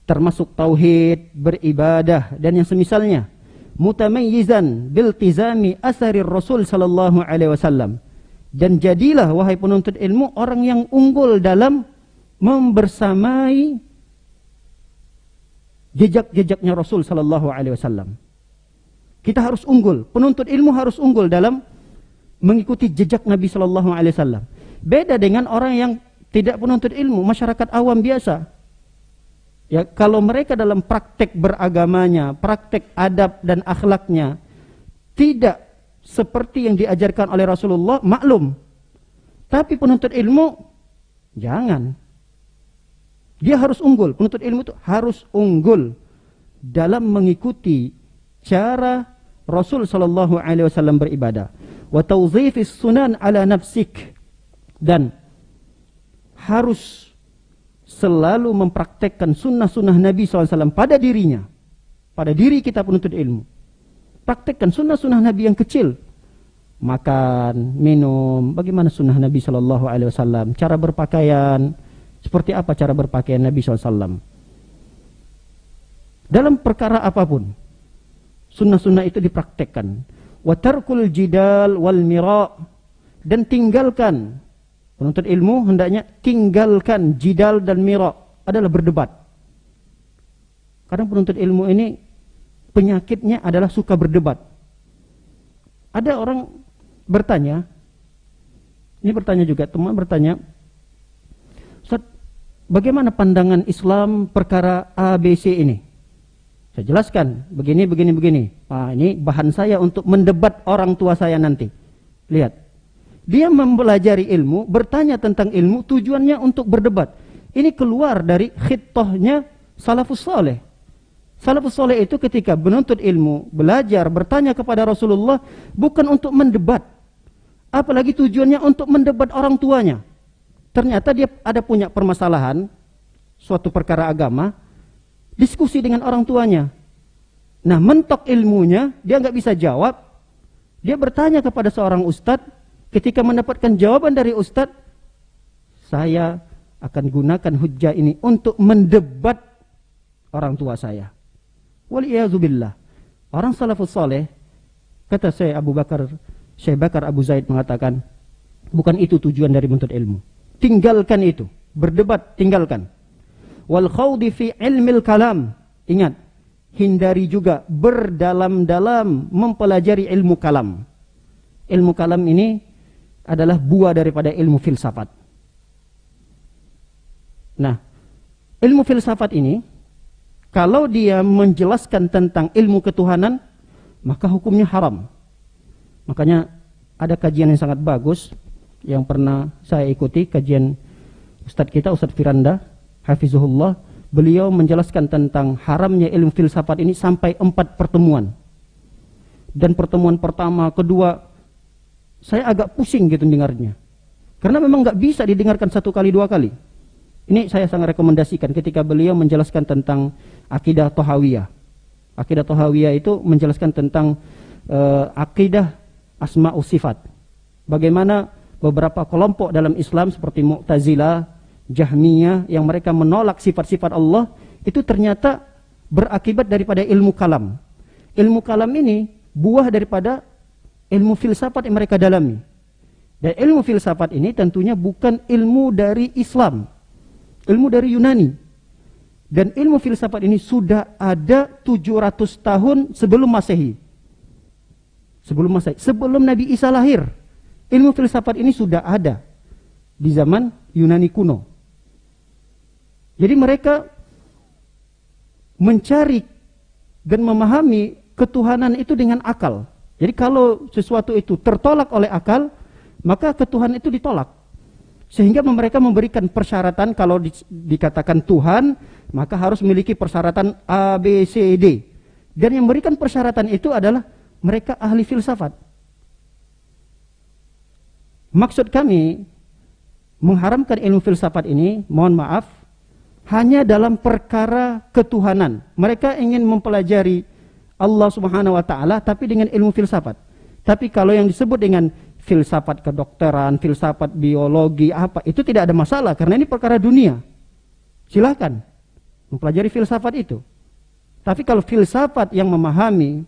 termasuk tauhid, beribadah dan yang semisalnya. Mutamayyizan biltizami asarir Rasul sallallahu alaihi wasallam. Dan jadilah wahai penuntut ilmu orang yang unggul dalam membersamai jejak-jejaknya Rasul sallallahu alaihi wasallam. Kita harus unggul, penuntut ilmu harus unggul dalam mengikuti jejak Nabi sallallahu alaihi wasallam. Beda dengan orang yang tidak penuntut ilmu, masyarakat awam biasa. Ya, kalau mereka dalam praktek beragamanya, praktek adab dan akhlaknya tidak seperti yang diajarkan oleh Rasulullah, maklum. Tapi penuntut ilmu jangan. Dia harus unggul, penuntut ilmu itu harus unggul dalam mengikuti cara Rasul sallallahu alaihi wasallam beribadah. Wa tawzifis sunan ala nafsik, dan harus selalu mempraktekkan sunnah-sunnah Nabi SAW pada dirinya, pada diri kita penuntut ilmu. Praktekkan sunnah-sunnah Nabi yang kecil, makan, minum, bagaimana sunnah Nabi SAW, cara berpakaian, seperti apa cara berpakaian Nabi SAW. Dalam perkara apapun, sunnah-sunnah itu dipraktekkan. Wa tarkul jidal wal mira, dan tinggalkan, penuntut ilmu hendaknya tinggalkan jidal dan mira, adalah berdebat. Kadang penuntut ilmu ini penyakitnya adalah suka berdebat. Ada orang bertanya, ini bertanya juga, teman bertanya, Ustaz, bagaimana pandangan Islam perkara ABC ini? Saya jelaskan, begini. Ini bahan saya untuk mendebat orang tua saya nanti. Lihat, dia mempelajari ilmu, bertanya tentang ilmu, tujuannya untuk berdebat. Ini keluar dari khittahnya salafus saleh. Salafus saleh itu ketika menuntut ilmu, belajar, bertanya kepada Rasulullah, bukan untuk mendebat. Apalagi tujuannya untuk mendebat orang tuanya. Ternyata dia ada punya permasalahan, suatu perkara agama, diskusi dengan orang tuanya. Nah, mentok ilmunya, dia nggak bisa jawab. Dia bertanya kepada seorang ustadz. Ketika mendapatkan jawaban dari ustadz, saya akan gunakan hujjah ini untuk mendebat orang tua saya. Waliyazubillah. Orang salafus saleh, kata saya Abu Bakar Syekh Bakar Abu Zaid mengatakan, bukan itu tujuan dari menuntut ilmu. Tinggalkan itu. Berdebat, tinggalkan. Wal khawdi fi ilmil kalam. Ingat, hindari juga berdalam-dalam mempelajari ilmu kalam. Ilmu kalam ini adalah buah daripada ilmu filsafat. Nah, ilmu filsafat ini, kalau dia menjelaskan tentang ilmu ketuhanan, maka hukumnya haram. Makanya ada kajian yang sangat bagus yang pernah saya ikuti, kajian Ustadz kita, Ustadz Firanda Hafizahullah. Beliau menjelaskan tentang haramnya ilmu filsafat ini sampai 4 pertemuan. Dan pertemuan pertama, kedua, saya agak pusing gitu dengarnya. Karena memang nggak bisa didengarkan 1 kali 2 kali. Ini saya sangat rekomendasikan ketika beliau menjelaskan tentang akidah Tahawiyah. Akidah Tahawiyah itu menjelaskan tentang akidah asma'us sifat. Bagaimana beberapa kelompok dalam Islam seperti Mu'tazilah, Jahmiyah yang mereka menolak sifat-sifat Allah itu ternyata berakibat daripada ilmu kalam. Ilmu kalam ini buah daripada ilmu filsafat yang mereka dalami. Dan ilmu filsafat ini tentunya bukan ilmu dari Islam, ilmu dari Yunani. Dan ilmu filsafat ini sudah ada 700 tahun sebelum Masehi. Sebelum Nabi Isa lahir. Ilmu filsafat ini sudah ada di zaman Yunani kuno. Jadi mereka mencari dan memahami ketuhanan itu dengan akal. Jadi kalau sesuatu itu tertolak oleh akal, maka ketuhanan itu ditolak. Sehingga mereka memberikan persyaratan, kalau dikatakan Tuhan, maka harus memiliki persyaratan A, B, C, D. Dan yang memberikan persyaratan itu adalah mereka ahli filsafat. Maksud kami mengharamkan ilmu filsafat ini, mohon maaf, hanya dalam perkara ketuhanan. Mereka ingin mempelajari Allah Subhanahu wa taala tapi dengan ilmu filsafat. Tapi kalau yang disebut dengan filsafat kedokteran, filsafat biologi apa, itu tidak ada masalah karena ini perkara dunia. Silakan mempelajari filsafat itu. Tapi kalau filsafat yang memahami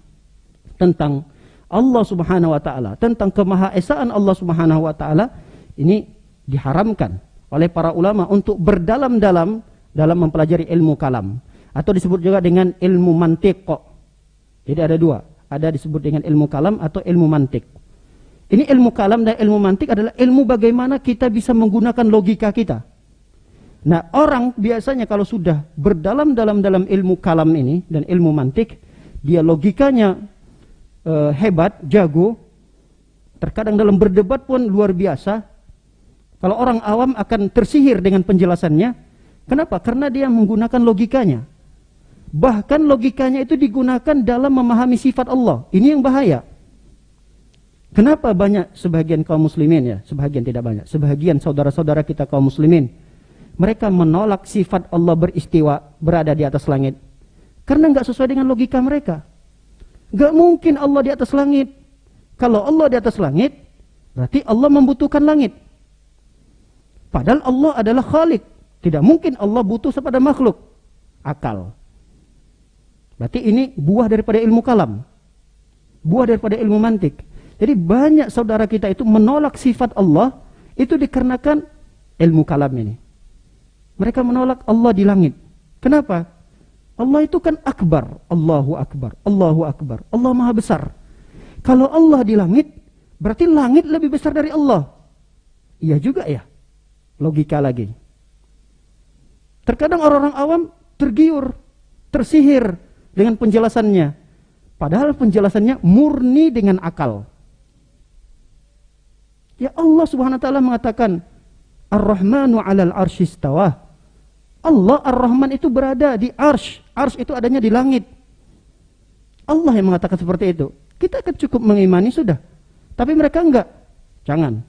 tentang Allah Subhanahu wa taala, tentang kemahaesaan Allah Subhanahu wa taala, ini diharamkan oleh para ulama untuk berdalam-dalam dalam mempelajari ilmu kalam, atau disebut juga dengan ilmu mantiq. Jadi ada 2, ada disebut dengan ilmu kalam atau ilmu mantiq. Ini ilmu kalam dan ilmu mantiq adalah ilmu bagaimana kita bisa menggunakan logika kita. Nah, orang biasanya kalau sudah berdalam-dalam dalam ilmu kalam ini dan ilmu mantiq, dia logikanya hebat, jago, terkadang dalam berdebat pun luar biasa. Kalau orang awam akan tersihir dengan penjelasannya. Kenapa? Karena dia menggunakan logikanya. Bahkan logikanya itu digunakan dalam memahami sifat Allah. Ini yang bahaya. Kenapa banyak sebagian kaum muslimin, ya, sebagian tidak banyak, sebagian saudara-saudara kita kaum muslimin, mereka menolak sifat Allah beristiwa, berada di atas langit. Karena nggak sesuai dengan logika mereka. Gak mungkin Allah di atas langit. Kalau Allah di atas langit, berarti Allah membutuhkan langit. Padahal Allah adalah Khalik. Tidak mungkin Allah butuh kepada makhluk. Akal. Berarti ini buah daripada ilmu kalam. Buah daripada ilmu mantik. Jadi banyak saudara kita itu menolak sifat Allah, itu dikarenakan ilmu kalam ini. Mereka menolak Allah di langit. Kenapa? Allah itu kan akbar, Allahu akbar, Allahu akbar, Allah maha besar. Kalau Allah di langit, berarti langit lebih besar dari Allah. Iya juga ya, logika lagi. Terkadang orang-orang awam tergiur, tersihir dengan penjelasannya. Padahal penjelasannya murni dengan akal. Ya Allah Subhanahu wa taala mengatakan, Ar-Rahmanu 'alal 'arsy istawa. Allah Ar-Rahman itu berada di arsy. Arsy itu adanya di langit. Allah yang mengatakan seperti itu. Kita akan cukup mengimani sudah. Tapi mereka enggak. Jangan.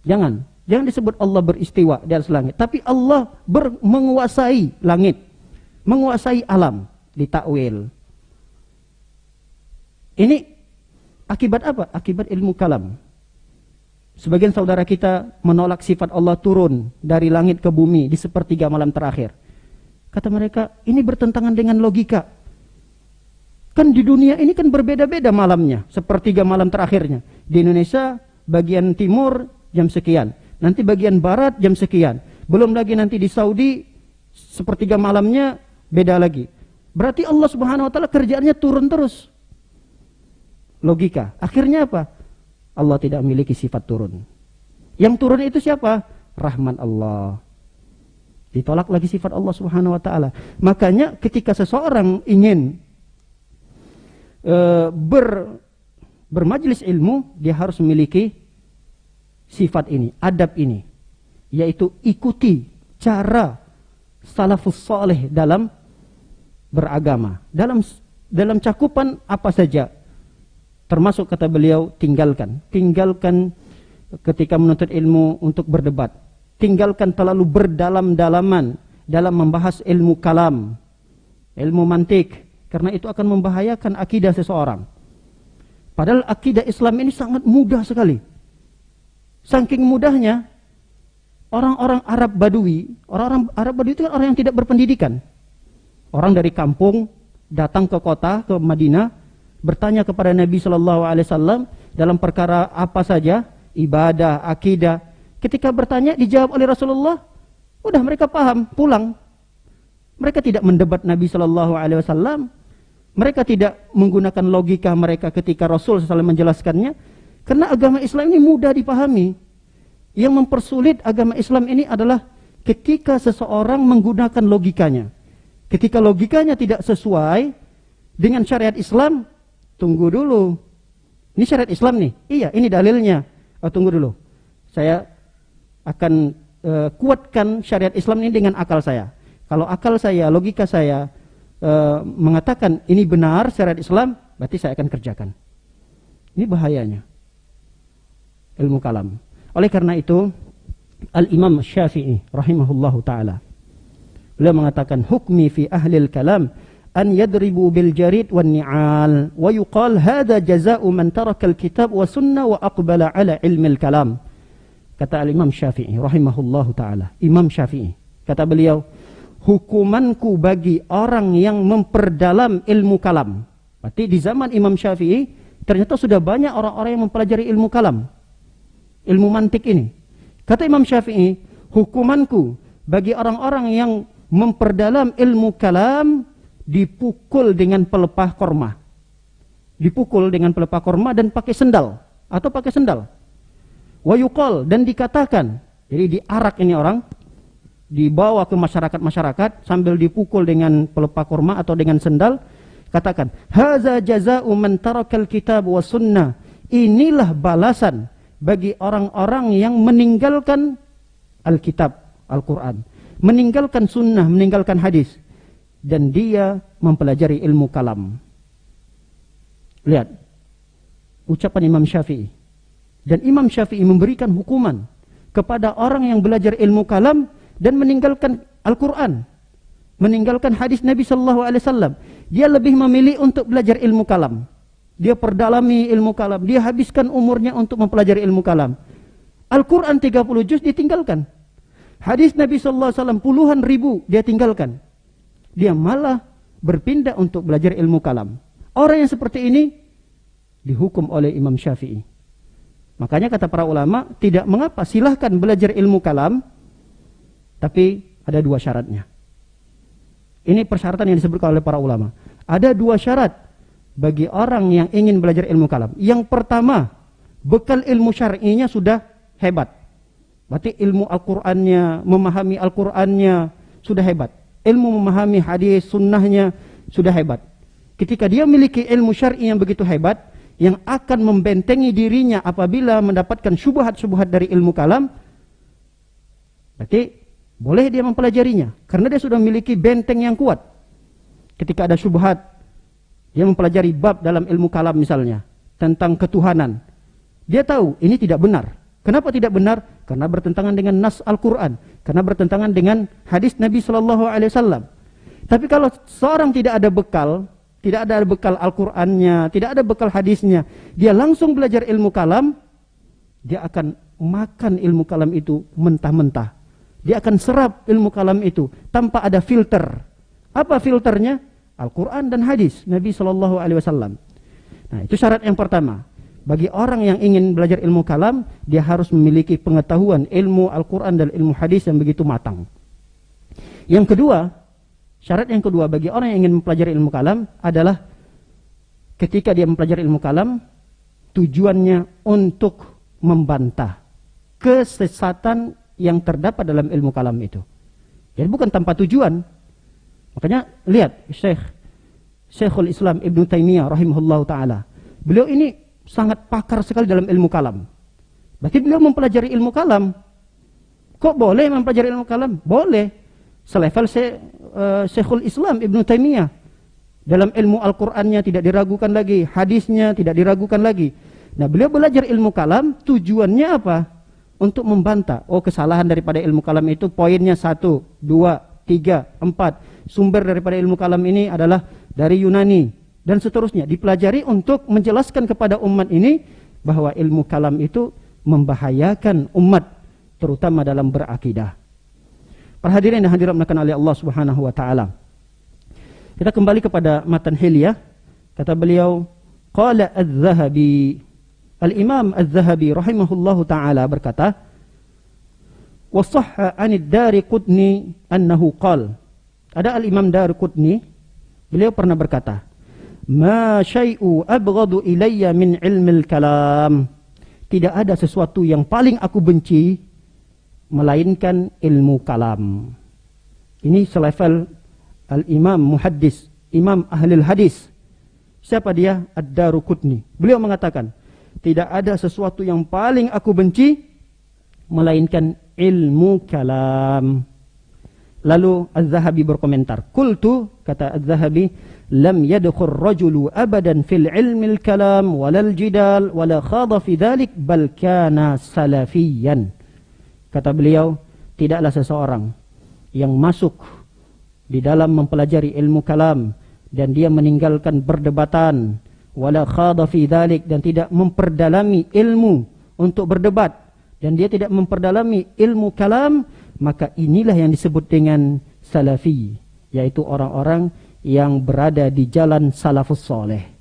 Jangan disebut Allah beristiwa di atas langit. Tapi Allah menguasai langit. Menguasai alam. Ditakwil. Ini akibat apa? Akibat ilmu kalam. Sebagian saudara kita menolak sifat Allah turun dari langit ke bumi di sepertiga malam terakhir. Kata mereka, ini bertentangan dengan logika. Kan di dunia ini kan berbeda-beda malamnya, sepertiga malam terakhirnya. Di Indonesia bagian timur jam sekian, nanti bagian barat jam sekian. Belum lagi nanti di Saudi sepertiga malamnya beda lagi. Berarti Allah Subhanahu wa taala kerjaannya turun terus. Logika. Akhirnya apa? Allah tidak memiliki sifat turun. Yang turun itu siapa? Rahman Allah. Ditolak lagi sifat Allah Subhanahu wa taala. Makanya ketika seseorang ingin bermajlis ilmu, dia harus memiliki sifat ini, adab ini, yaitu ikuti cara salafus saleh dalam beragama, dalam cakupan apa saja, termasuk kata beliau tinggalkan ketika menuntut ilmu untuk berdebat, tinggalkan terlalu berdalam-dalaman dalam membahas ilmu kalam, ilmu mantik, karena itu akan membahayakan akidah seseorang. Padahal akidah Islam ini sangat mudah sekali. Saking mudahnya, orang-orang Arab Badui itu kan orang yang tidak berpendidikan. Orang dari kampung datang ke kota, ke Madinah, bertanya kepada Nabi SAW dalam perkara apa saja, ibadah, akidah. Ketika bertanya, dijawab oleh Rasulullah, udah mereka paham, pulang. Mereka tidak mendebat Nabi SAW. Mereka tidak menggunakan logika mereka ketika Rasul SAW menjelaskannya. Karena agama Islam ini mudah dipahami. Yang mempersulit agama Islam ini adalah ketika seseorang menggunakan logikanya. Ketika logikanya tidak sesuai dengan syariat Islam, tunggu dulu. Ini syariat Islam nih? Iya, ini dalilnya. Oh, tunggu dulu. Saya akan kuatkan syariat Islam ini dengan akal saya. Kalau akal saya, logika saya mengatakan ini benar syariat Islam, berarti saya akan kerjakan. Ini bahayanya ilmu kalam. Oleh karena itu, Al-Imam Syafi'i rahimahullahu ta'ala, beliau mengatakan, hukmi fi ahlil kalam an yadribu bil jarid wan ni'al wa yuqal hadha jaza'u man taraka al-kitab wa sunnah wa aqbala ala ilmil kalam. Kata Al-Imam Syafi'i rahimahullahu ta'ala, Imam Syafi'i, kata beliau, hukumanku bagi orang yang memperdalam ilmu kalam. Berarti di zaman Imam Syafi'i ternyata sudah banyak orang-orang yang mempelajari ilmu kalam, ilmu mantik ini. Kata Imam Syafi'i, hukumanku bagi orang-orang yang memperdalam ilmu kalam dipukul dengan pelepah korma. Dipukul dengan pelepah korma dan pakai sendal atau pakai sendal. Wa yuqal, dan dikatakan, jadi diarak ini orang, dibawa ke masyarakat sambil dipukul dengan pelepah korma atau dengan sendal, katakan, haza jaza'u man tarakal kitab wa sunnah. Inilah balasan bagi orang-orang yang meninggalkan Alkitab, Al-Quran, meninggalkan sunnah, meninggalkan hadis, dan dia mempelajari ilmu kalam. Lihat ucapan Imam Syafi'i. Dan Imam Syafi'i memberikan hukuman kepada orang yang belajar ilmu kalam dan meninggalkan Al-Quran, meninggalkan hadis Nabi SAW. Dia lebih memilih untuk belajar ilmu kalam. Dia perdalami ilmu kalam. Dia habiskan umurnya untuk mempelajari ilmu kalam. Al-Quran 30 juz ditinggalkan. Hadis Nabi SAW puluhan ribu dia tinggalkan. Dia malah berpindah untuk belajar ilmu kalam. Orang yang seperti ini dihukum oleh Imam Syafi'i. Makanya kata para ulama, tidak mengapa, silahkan belajar ilmu kalam, tapi ada dua syaratnya. Ini persyaratan yang disebutkan oleh para ulama. Ada dua syarat bagi orang yang ingin belajar ilmu kalam. Yang pertama, bekal ilmu syar'inya sudah hebat. Berarti ilmu Al-Qur'annya, memahami Al-Qur'annya sudah hebat. Ilmu memahami hadis, sunnahnya sudah hebat. Ketika dia memiliki ilmu syar'i yang begitu hebat, yang akan membentengi dirinya apabila mendapatkan syubhat-syubhat dari ilmu kalam, berarti boleh dia mempelajarinya, karena dia sudah memiliki benteng yang kuat. Ketika ada syubhat, dia mempelajari bab dalam ilmu kalam misalnya, tentang ketuhanan. Dia tahu ini tidak benar. Kenapa tidak benar? Karena bertentangan dengan nas Al-Quran, karena bertentangan dengan hadis Nabi SAW. Tapi kalau seorang tidak ada bekal, tidak ada bekal Al-Qurannya, tidak ada bekal hadisnya, dia langsung belajar ilmu kalam, dia akan makan ilmu kalam itu mentah-mentah. Dia akan serap ilmu kalam itu tanpa ada filter. Apa filternya? Al-Quran dan hadis Nabi SAW. Nah, itu syarat yang pertama. Bagi orang yang ingin belajar ilmu kalam, dia harus memiliki pengetahuan ilmu Al-Quran dan ilmu hadis yang begitu matang. Yang kedua, syarat yang kedua bagi orang yang ingin mempelajari ilmu kalam adalah ketika dia mempelajari ilmu kalam, tujuannya untuk membantah kesesatan yang terdapat dalam ilmu kalam itu. Jadi bukan tanpa tujuan. Makanya lihat Syekhul Islam Ibnu Taimiyah rahimahullahu taala. Beliau ini sangat pakar sekali dalam ilmu kalam. Berarti beliau mempelajari ilmu kalam. Kok boleh mempelajari ilmu kalam? Boleh. Selevel Syekhul Islam Ibnu Taimiyah. Dalam ilmu Al-Qur'annya tidak diragukan lagi, hadisnya tidak diragukan lagi. Nah, beliau belajar ilmu kalam tujuannya apa? Untuk membantah. Oh, kesalahan daripada ilmu kalam itu poinnya 1, 2, 3, 4. Sumber daripada ilmu kalam ini adalah dari Yunani dan seterusnya. Dipelajari untuk menjelaskan kepada umat ini bahwa ilmu kalam itu membahayakan umat, terutama dalam berakidah. Para hadirin yang hadirat dimuliakan oleh Allah Subhanahu wa taala. Kita kembali kepada matan Hilyah. Kata beliau, qala Az-Zahabi, Al-Imam Az-Zahabi rahimahullahu taala berkata, wa sahha 'an ad-Darqutni annahu qala. Ada Al-Imam Darqutni, beliau pernah berkata, ma syai'u abghadu ilayya min ilmil kalam. Tidak ada sesuatu yang paling aku benci melainkan ilmu kalam. Ini selevel Al-Imam Muhaddis, Imam Ahlul Hadis. Siapa dia? Ad-Darqutni. Beliau mengatakan, tidak ada sesuatu yang paling aku benci melainkan ilmu kalam. Lalu Az-Zahabi berkomentar, qultu, kata Az-Zahabi, lam yadkhul rajulu abadan fil ilmil kalam walal jidal wala khada fi dhalik bal kana salafiyan. Kata beliau, tidaklah seseorang yang masuk di dalam mempelajari ilmu kalam dan dia meninggalkan perdebatan, wala khada fi dhalik, dan tidak memperdalami ilmu untuk berdebat, dan dia tidak memperdalami ilmu kalam, maka inilah yang disebut dengan salafi, yaitu orang-orang yang berada di jalan salafus soleh,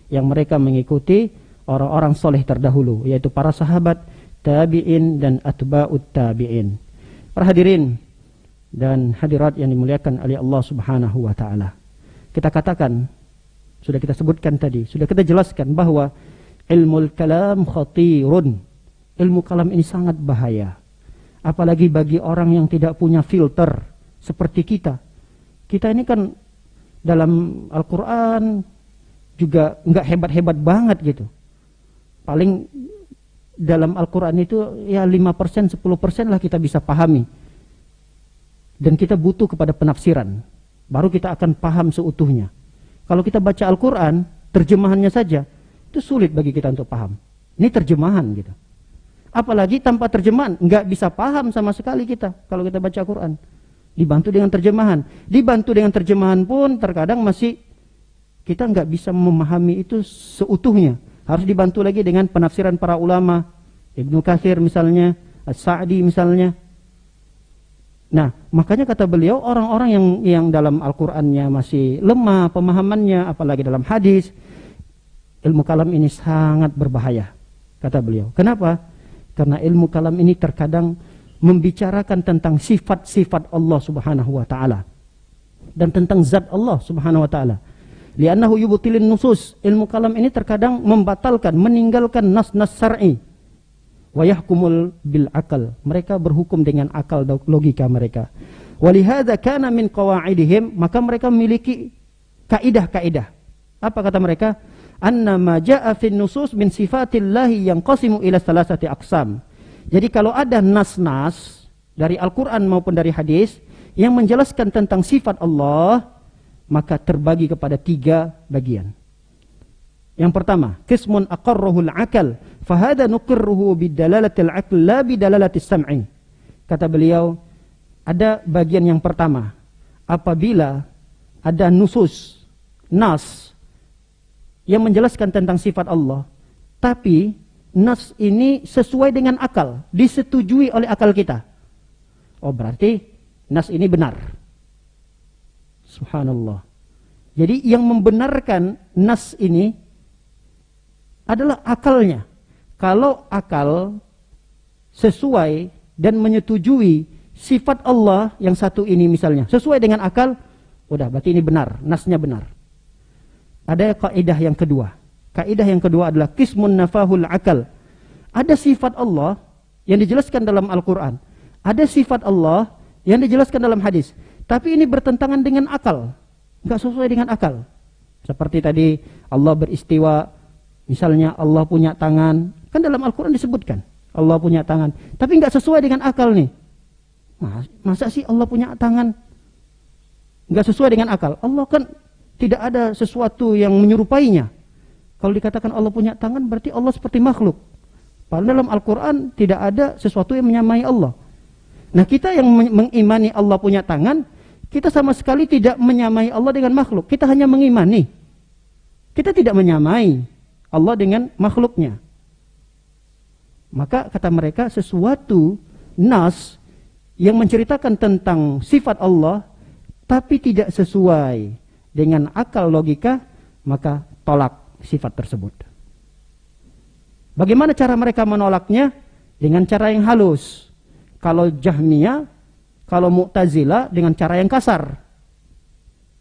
yang mereka mengikuti orang-orang soleh terdahulu, yaitu para sahabat, tabi'in dan atba'ut tabi'in. Para hadirin dan hadirat yang dimuliakan oleh Allah Subhanahu wa taala. Kita katakan, sudah kita sebutkan tadi, sudah kita jelaskan bahwa ilmu kalam khatirun. Ilmu kalam ini sangat bahaya. Apalagi bagi orang yang tidak punya filter seperti kita. Kita ini kan dalam Al-Quran juga enggak hebat-hebat banget gitu. Paling dalam Al-Quran itu ya 5%, 10% lah kita bisa pahami. Dan kita butuh kepada penafsiran. Baru kita akan paham seutuhnya. Kalau kita baca Al-Quran, terjemahannya saja, itu sulit bagi kita untuk paham. Ini terjemahan gitu. Apalagi tanpa terjemahan, nggak bisa paham sama sekali kita kalau kita baca Quran. Dibantu dengan terjemahan. Dibantu dengan terjemahan pun terkadang masih kita nggak bisa memahami itu seutuhnya. Harus dibantu lagi dengan penafsiran para ulama. Ibnu Katsir misalnya, As-Sa'di misalnya. Nah, makanya kata beliau, orang-orang yang dalam Al-Qur'annya masih lemah pemahamannya, apalagi dalam hadis, ilmu kalam ini sangat berbahaya, kata beliau. Kenapa? Karena ilmu kalam ini terkadang membicarakan tentang sifat-sifat Allah Subhanahu wa taala dan tentang zat Allah Subhanahu wa taala. Li'annahu yubtilin nusus. Ilmu kalam ini terkadang membatalkan, meninggalkan nas-nas syar'i. Wa yahkumul bil akal. Mereka berhukum dengan akal dan logika mereka. Walihadza kana min qawaidihim, maka mereka memiliki kaidah-kaidah. Apa kata mereka? Anna ma jaa fin nusus min sifatillahi yanqasimu ila salasati aqsam. Jadi kalau ada nas-nas dari Al-Qur'an maupun dari hadis yang menjelaskan tentang sifat Allah, maka terbagi kepada 3 bagian. Yang pertama, qismun aqarruhul akal, fahada nuqirruhu bidalalatil aql la bidalalatis sam'i. Kata beliau, ada bagian yang pertama, apabila ada nusus, nas yang menjelaskan tentang sifat Allah, tapi nas ini sesuai dengan akal, disetujui oleh akal kita. Oh, berarti nas ini benar. Subhanallah. Jadi yang membenarkan nas ini adalah akalnya. Kalau akal sesuai dan menyetujui sifat Allah yang satu ini misalnya, sesuai dengan akal, udah berarti ini benar, nasnya benar. Ada kaidah yang kedua. Kaidah yang kedua adalah qismun nafahul akal. Ada sifat Allah yang dijelaskan dalam Al-Quran. Ada sifat Allah yang dijelaskan dalam hadis. Tapi ini bertentangan dengan akal. Enggak sesuai dengan akal. Seperti tadi Allah beristiwa, misalnya Allah punya tangan. Kan dalam Al-Quran disebutkan Allah punya tangan. Tapi enggak sesuai dengan akal nih. Masa sih Allah punya tangan? Enggak sesuai dengan akal. Allah kan tidak ada sesuatu yang menyerupainya. Kalau dikatakan Allah punya tangan, berarti Allah seperti makhluk. Padahal dalam Al-Quran tidak ada sesuatu yang menyamai Allah. Nah, kita yang mengimani Allah punya tangan, kita sama sekali tidak menyamai Allah dengan makhluk. Kita hanya mengimani. Kita tidak menyamai Allah dengan makhluknya. Maka kata mereka, sesuatu nas yang menceritakan tentang sifat Allah, tapi tidak sesuai dengan akal logika, maka tolak sifat tersebut. Bagaimana cara mereka menolaknya? Dengan cara yang halus. Kalau Jahmiyah, kalau Mu'tazilah dengan cara yang kasar.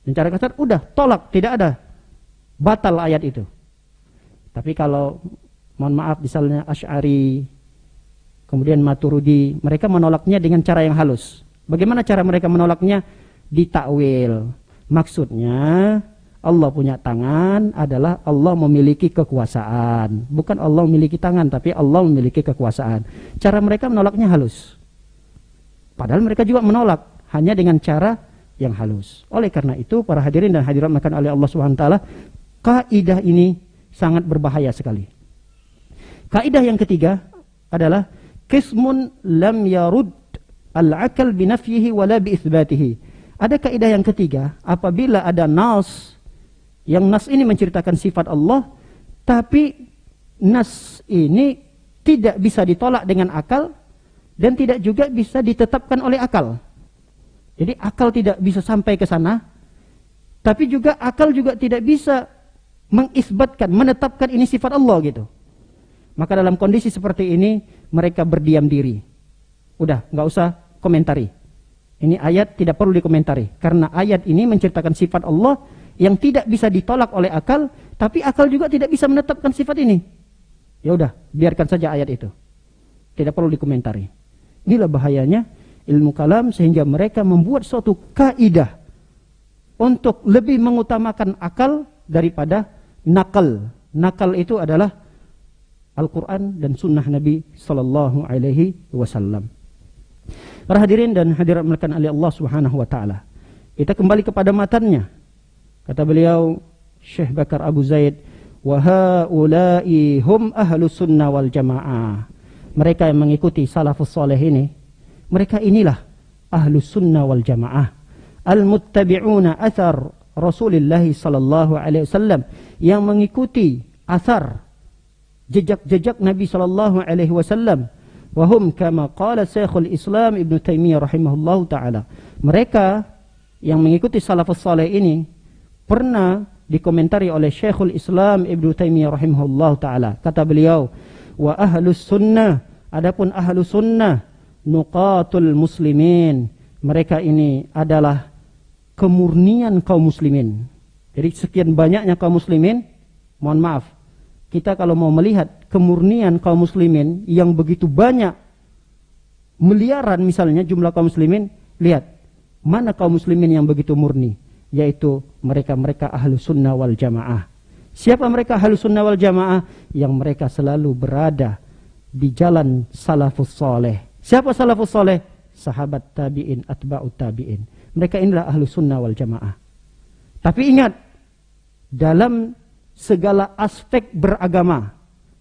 Dengan cara kasar, udah tolak, tidak ada. Batal ayat itu. Tapi kalau, mohon maaf, misalnya Asy'ari, kemudian Maturidi, mereka menolaknya dengan cara yang halus. Bagaimana cara mereka menolaknya? Ditakwil. Maksudnya Allah punya tangan adalah Allah memiliki kekuasaan. Bukan Allah memiliki tangan, tapi Allah memiliki kekuasaan. Cara mereka menolaknya halus. Padahal mereka juga menolak, hanya dengan cara yang halus. Oleh karena itu, para hadirin dan hadirat makan oleh Allah SWT, kaidah ini sangat berbahaya sekali. Kaidah yang ketiga adalah qismun lam yarud al-akal binafyihi wala bi'ithbatihi. Ada kaidah yang ketiga, apabila ada nas, yang nas ini menceritakan sifat Allah, tapi nas ini tidak bisa ditolak dengan akal, dan tidak juga bisa ditetapkan oleh akal. Jadi akal tidak bisa sampai ke sana, tapi juga akal juga tidak bisa mengisbatkan, menetapkan ini sifat Allah gitu. Maka dalam kondisi seperti ini, mereka berdiam diri. Udah, nggak usah komentari. Ini ayat tidak perlu dikomentari. Karena ayat ini menceritakan sifat Allah yang tidak bisa ditolak oleh akal, tapi akal juga tidak bisa menetapkan sifat ini. Ya udah, biarkan saja ayat itu. Tidak perlu dikomentari. Inilah bahayanya ilmu kalam, sehingga mereka membuat suatu kaidah untuk lebih mengutamakan akal daripada nakal. Nakal itu adalah Al-Quran dan sunnah Nabi Sallallahu Alaihi Wasallam. Para hadirin dan hadirat melakukan oleh Allah Subhanahu wa taala. Kita kembali kepada matannya. Kata beliau Syekh Bakar Abu Zaid, wa haula'i hum ahlus sunnah wal jamaah. Mereka yang mengikuti salafus saleh ini, mereka inilah ahlus sunnah wal jamaah. Al-muttabi'una athar Rasulullah sallallahu alaihi wasallam, yang mengikuti athar jejak-jejak Nabi sallallahu alaihi wasallam. Wahum kama qala Syekhul Islam Ibnu Taimiyah rahimahullahu taala. Mereka yang mengikuti salafus saleh ini pernah dikomentari oleh Syekhul Islam Ibnu Taimiyah rahimahullahu taala. Kata beliau, wa ahlus sunnah, adapun ahlus sunnah nuqatul muslimin. Mereka ini adalah kemurnian kaum muslimin. Jadi sekian banyaknya kaum muslimin, mohon maaf, kita kalau mau melihat kemurnian kaum muslimin yang begitu banyak, miliaran misalnya jumlah kaum muslimin, lihat mana kaum muslimin yang begitu murni, yaitu mereka-mereka ahlu sunnah wal jamaah. Siapa mereka ahlu sunnah wal jamaah? Yang mereka selalu berada di jalan salafus soleh. Siapa salafus soleh? Sahabat tabi'in, atba'ut tabi'in. Mereka inilah ahlu sunnah wal jamaah. Tapi ingat, dalam segala aspek beragama,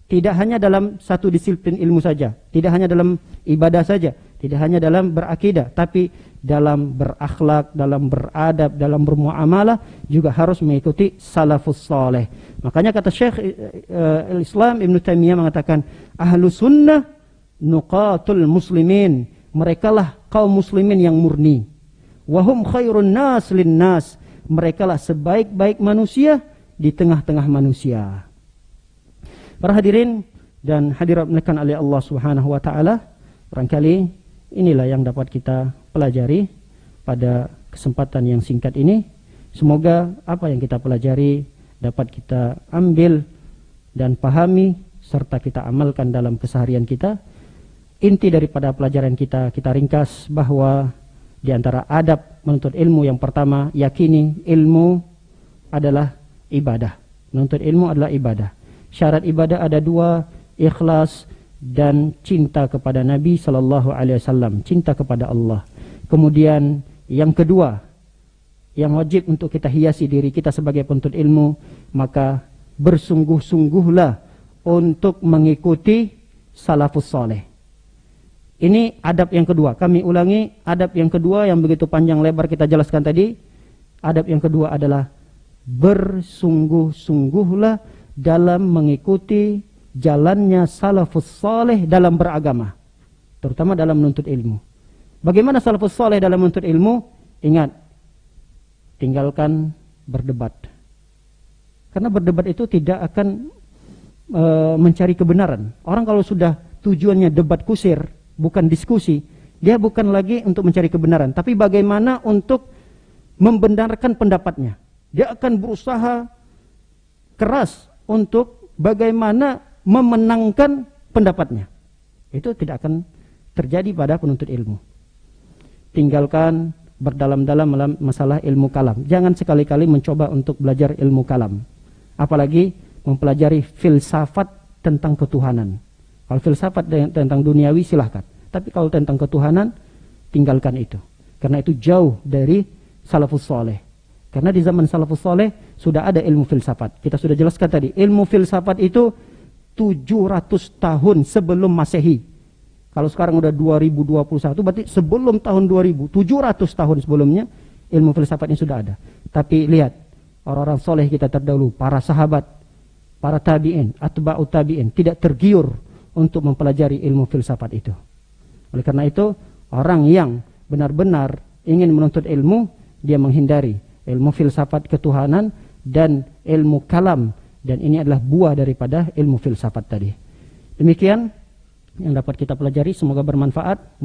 tidak hanya dalam satu disiplin ilmu saja, tidak hanya dalam ibadah saja, tidak hanya dalam berakidah, tapi dalam berakhlak, dalam beradab, dalam bermuamalah juga harus mengikuti salafus saleh. Makanya kata Syekh Islam Ibnu Taimiyah mengatakan, ahlu sunnah nuqatul muslimin, merekalah kaum muslimin yang murni. Wahum khairun nas lin nas, merekalah sebaik-baik manusia di tengah-tengah manusia. Para hadirin dan hadirat menekan oleh Allah Subhanahu wa taala, barangkali inilah yang dapat kita pelajari pada kesempatan yang singkat ini. Semoga apa yang kita pelajari dapat kita ambil dan pahami serta kita amalkan dalam keseharian kita. Inti daripada pelajaran kita ringkas bahwa di antara adab menuntut ilmu yang pertama, yakini ilmu adalah ibadah. Menuntut ilmu adalah ibadah. Syarat ibadah ada dua, ikhlas dan cinta kepada Nabi sallallahu alaihi wasallam, cinta kepada Allah. Kemudian yang kedua, yang wajib untuk kita hiasi diri kita sebagai penuntut ilmu, maka bersungguh-sungguhlah untuk mengikuti salafus saleh. Ini adab yang kedua. Kami ulangi, adab yang kedua yang begitu panjang lebar kita jelaskan tadi. Adab yang kedua adalah bersungguh-sungguhlah dalam mengikuti jalannya salafus saleh dalam beragama, terutama dalam menuntut ilmu. Bagaimana salafus saleh dalam menuntut ilmu? Ingat, tinggalkan berdebat. Karena berdebat itu tidak akan mencari kebenaran. Orang kalau sudah tujuannya debat kusir, bukan diskusi, dia bukan lagi untuk mencari kebenaran, tapi bagaimana untuk membenarkan pendapatnya. Dia akan berusaha keras untuk bagaimana memenangkan pendapatnya. Itu tidak akan terjadi pada penuntut ilmu. Tinggalkan berdalam-dalam dalam masalah ilmu kalam. Jangan sekali-kali mencoba untuk belajar ilmu kalam. Apalagi mempelajari filsafat tentang ketuhanan. Kalau filsafat tentang duniawi silahkan. Tapi kalau tentang ketuhanan, tinggalkan itu. Karena itu jauh dari salafus saleh. Karena di zaman salafus saleh sudah ada ilmu filsafat. Kita sudah jelaskan tadi, ilmu filsafat itu 700 tahun sebelum Masehi. Kalau sekarang udah 2021, berarti sebelum tahun 2000, 700 tahun sebelumnya ilmu filsafat ini sudah ada. Tapi lihat, orang-orang soleh kita terdahulu, para sahabat, para tabi'in, atba'ut tabi'in, tidak tergiur untuk mempelajari ilmu filsafat itu. Oleh karena itu, orang yang benar-benar ingin menuntut ilmu, dia menghindari ilmu filsafat ketuhanan dan ilmu kalam. Dan ini adalah buah daripada ilmu filsafat tadi. Demikian yang dapat kita pelajari, semoga bermanfaat.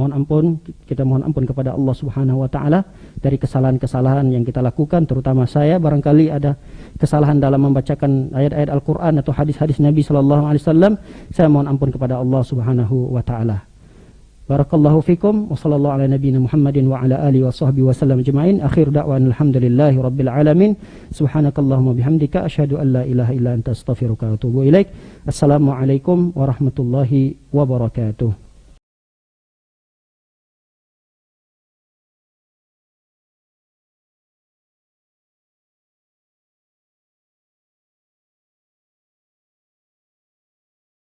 Kita mohon ampun kepada Allah Subhanahu wa taala dari kesalahan-kesalahan yang kita lakukan, terutama saya barangkali ada kesalahan dalam membacakan ayat-ayat Al-Qur'an atau hadis-hadis Nabi sallallahu alaihi wasallam. Saya mohon ampun kepada Allah Subhanahu wa taala. Barakallahu fikum wa sallallahu ala nabiyyina Muhammadin wa ala alihi wa sahbihi wa sallam ajma'in. Akhir da'wan alhamdulillahi rabbil alamin. Subhanakallahumma bihamdika asyhadu an la ilaha illa anta astaghfiruka wa atubu ilaik. Assalamualaikum warahmatullahi wabarakatuh.